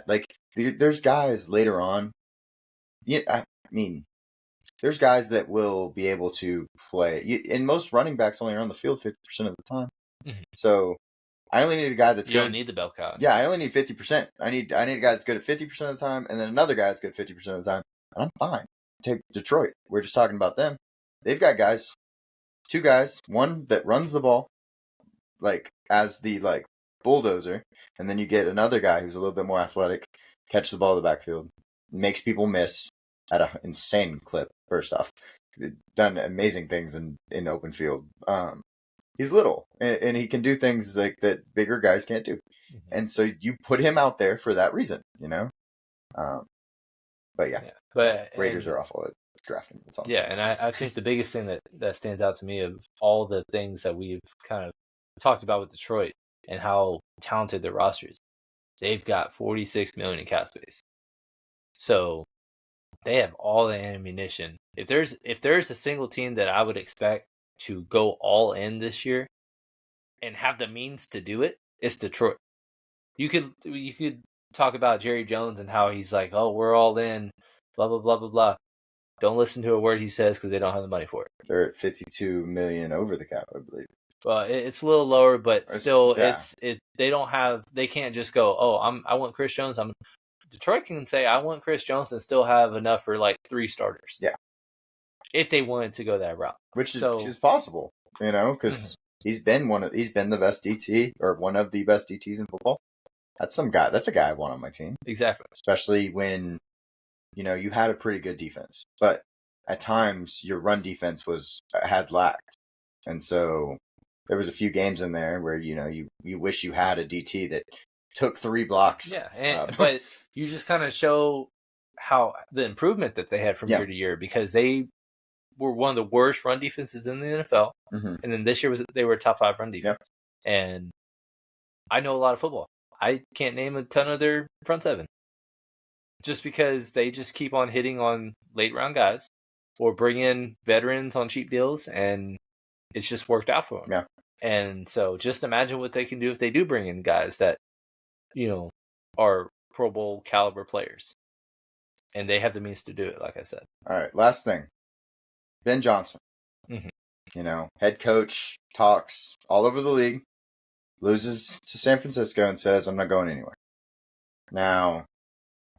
like there's guys later on. Yeah, I mean, there's guys that will be able to play. And most running backs only are on the field 50% of the time. Mm-hmm. So I only need a guy that's good. You don't need the bell cow. Yeah, I only need 50%. I need a guy that's good at 50% of the time, and then another guy that's good at 50% of the time, and I'm fine. Take Detroit. We're just talking about them. They've got guys, 2 guys, one that runs the ball, like as the bulldozer, and then you get another guy who's a little bit more athletic, catch the ball in the backfield, makes people miss at an insane clip. First off, done amazing things in open field. He's little, and he can do things like that bigger guys can't do. Mm-hmm. And so you put him out there for that reason, But Raiders are awful at drafting. And I think the biggest thing that stands out to me of all the things that we've kind of talked about with Detroit and how talented their roster is, they've got $46 million in cap space. So they have all the ammunition. If there's a single team that I would expect to go all in this year and have the means to do it, it's Detroit. You could talk about Jerry Jones and how he's like, oh, we're all in, blah blah blah blah blah. Don't listen to a word he says because they don't have the money for it. They're at $52 million over the cap, I believe. Well, it's a little lower, but still, they can't just go, oh, I want Chris Jones. Detroit can say I want Chris Jones and still have enough for like 3 starters. Yeah. If they wanted to go that route, which is possible, because he's been the best DT or one of the best DTs in football. That's a guy I want on my team. Exactly. Especially when, you had a pretty good defense, but at times your run defense had lacked. And so there was a few games in there where, you wish you had a DT that took 3 blocks. Yeah. But you just kind of show how the improvement that they had from year to year, because they were one of the worst run defenses in the NFL. Mm-hmm. And then this year they were a top 5 run defense. Yep. And I know a lot of football. I can't name a ton of their front 7 just because they just keep on hitting on late round guys or bring in veterans on cheap deals, and it's just worked out for them. Yeah. And so just imagine what they can do if they do bring in guys that, are Pro Bowl caliber players, and they have the means to do it, like I said. All right. Last thing, Ben Johnson, head coach, talks all over the league, loses to San Francisco and says, I'm not going anywhere. Now,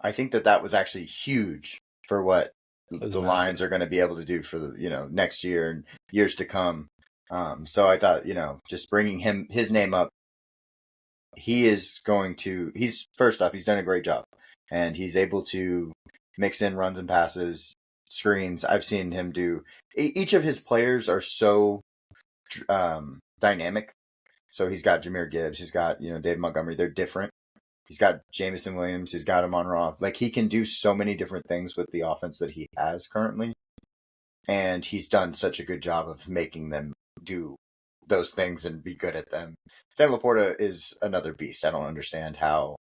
I think that was actually huge for what the Lions are going to be able to do for the, next year and years to come. So I thought, just bringing his name up, he's first off, he's done a great job, and he's able to mix in runs and passes, screens. I've seen him do, each of his players are so dynamic. So he's got Jahmyr Gibbs, he's got, Dave Montgomery. They're different. He's got Jameson Williams, he's got Amon-Ra. Like, he can do so many different things with the offense that he has currently. And he's done such a good job of making them do those things and be good at them. Sam Laporta is another beast. I don't understand how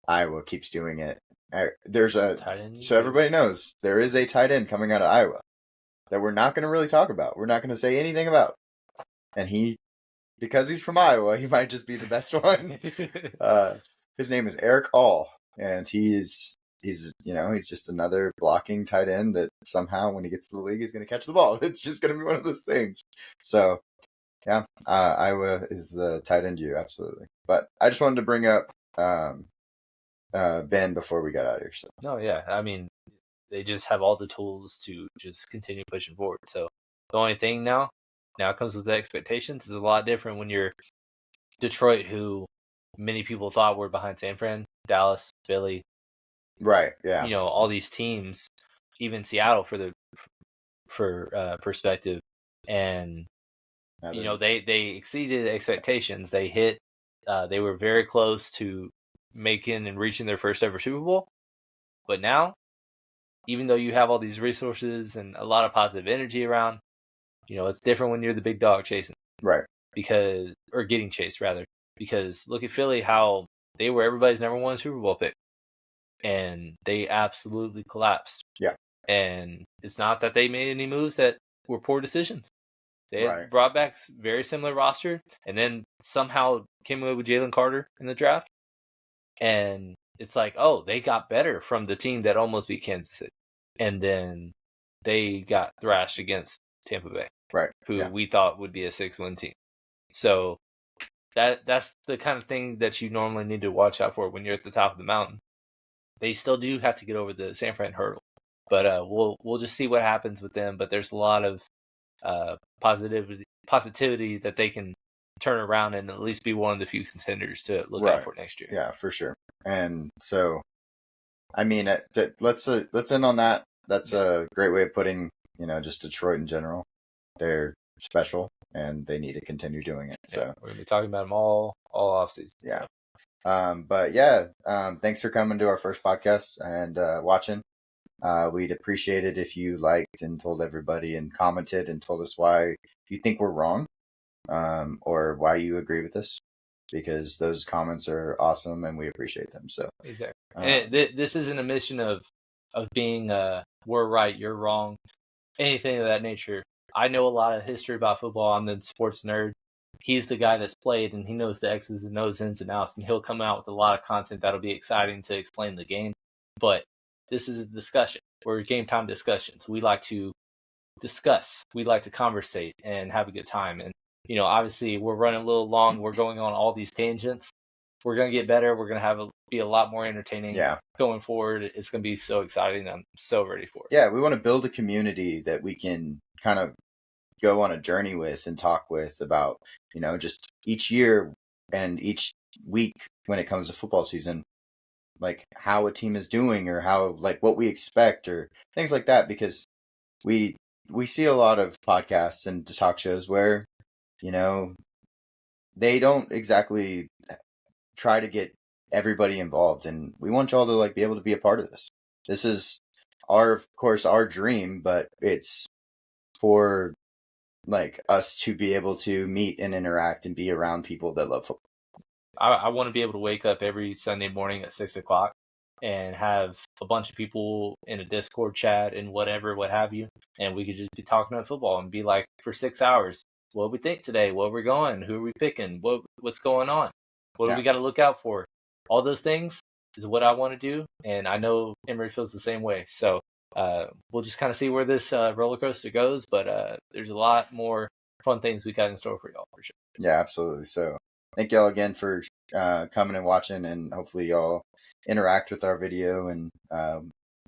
Iowa keeps doing it. So everybody knows there is a tight end coming out of Iowa that we're not going to really talk about. We're not going to say anything about. And because he's from Iowa, he might just be the best one. His name is Eric All, and he's just another blocking tight end that somehow when he gets to the league, he's going to catch the ball. It's just going to be one of those things. So, yeah, Iowa is the tight end you, absolutely. But I just wanted to bring up Ben before we got out of here. So. No, yeah. I mean, they just have all the tools to just continue pushing forward. So the only thing now comes with the expectations is a lot different when you're Detroit, who many people thought were behind San Fran, Dallas, Philly. Right, yeah. All these teams, even Seattle for perspective. And, they exceeded expectations. They hit, they were very close to making and reaching their first ever Super Bowl. But now, even though you have all these resources and a lot of positive energy around, it's different when you're the big dog chasing. Right. Or getting chased, rather. Because look at Philly, how they were everybody's number one Super Bowl pick. And they absolutely collapsed. Yeah. And it's not that they made any moves that were poor decisions. They had brought back very similar roster, and then somehow came away with Jalen Carter in the draft. And it's like, oh, they got better from the team that almost beat Kansas City. And then they got thrashed against Tampa Bay, who we thought would be a 6-win team. So that's the kind of thing that you normally need to watch out for when you're at the top of the mountain. They still do have to get over the San Fran hurdle. But we'll just see what happens with them. But there's a lot of positivity that they can turn around and at least be one of the few contenders to look out for next year. Yeah, for sure. And so, I mean, let's end on that. That's a great way of putting, just Detroit in general. They're special, and they need to continue doing it. Yeah, so we're gonna be talking about them all offseason. Yeah. So. But yeah, thanks for coming to our first podcast and watching. We'd appreciate it if you liked and told everybody and commented and told us why you think we're wrong, or why you agree with us, because those comments are awesome and we appreciate them. So exactly. And this isn't a mission of being we're right, you're wrong, anything of that nature. I know a lot of history about football. I'm the sports nerd. He's the guy that's played, and he knows the X's and O's, ins and outs, and he'll come out with a lot of content that'll be exciting to explain the game. But this is a discussion. We're game time discussions. We like to discuss. We like to conversate and have a good time. And, obviously we're running a little long. We're going on all these tangents. We're going to get better. We're going to be a lot more entertaining going forward. It's going to be so exciting. I'm so ready for it. Yeah, we want to build a community that we can kind of go on a journey with and talk with about, just each year and each week when it comes to football season, like how a team is doing or how, like, what we expect or things like that, because we see a lot of podcasts and talk shows where, they don't exactly try to get everybody involved, and we want y'all to like be able to be a part of this. This is of course our dream, but it's for like us to be able to meet and interact and be around people that love football. I want to be able to wake up every Sunday morning at 6:00 and have a bunch of people in a Discord chat and what have you, and we could just be talking about football and be like for 6 hours, what we think today, where we're going, who are we picking, what's going on, what do we got to look out for. All those things is what I want to do, and I know Emory feels the same way. So we'll just kind of see where this roller coaster goes, but there's a lot more fun things we got in store for y'all for sure. Yeah, absolutely. So thank y'all again for coming and watching, and hopefully y'all interact with our video, and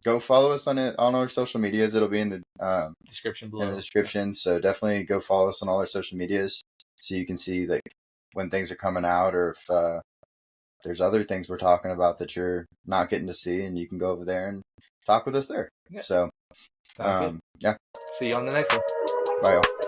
go follow us on our social medias. It'll be in the description below. In the description. Yeah. So definitely go follow us on all our social medias so you can see like when things are coming out, or if there's other things we're talking about that you're not getting to see, and you can go over there and talk with us there. Yeah. So sounds good. Yeah. See you on the next one. Bye, y'all.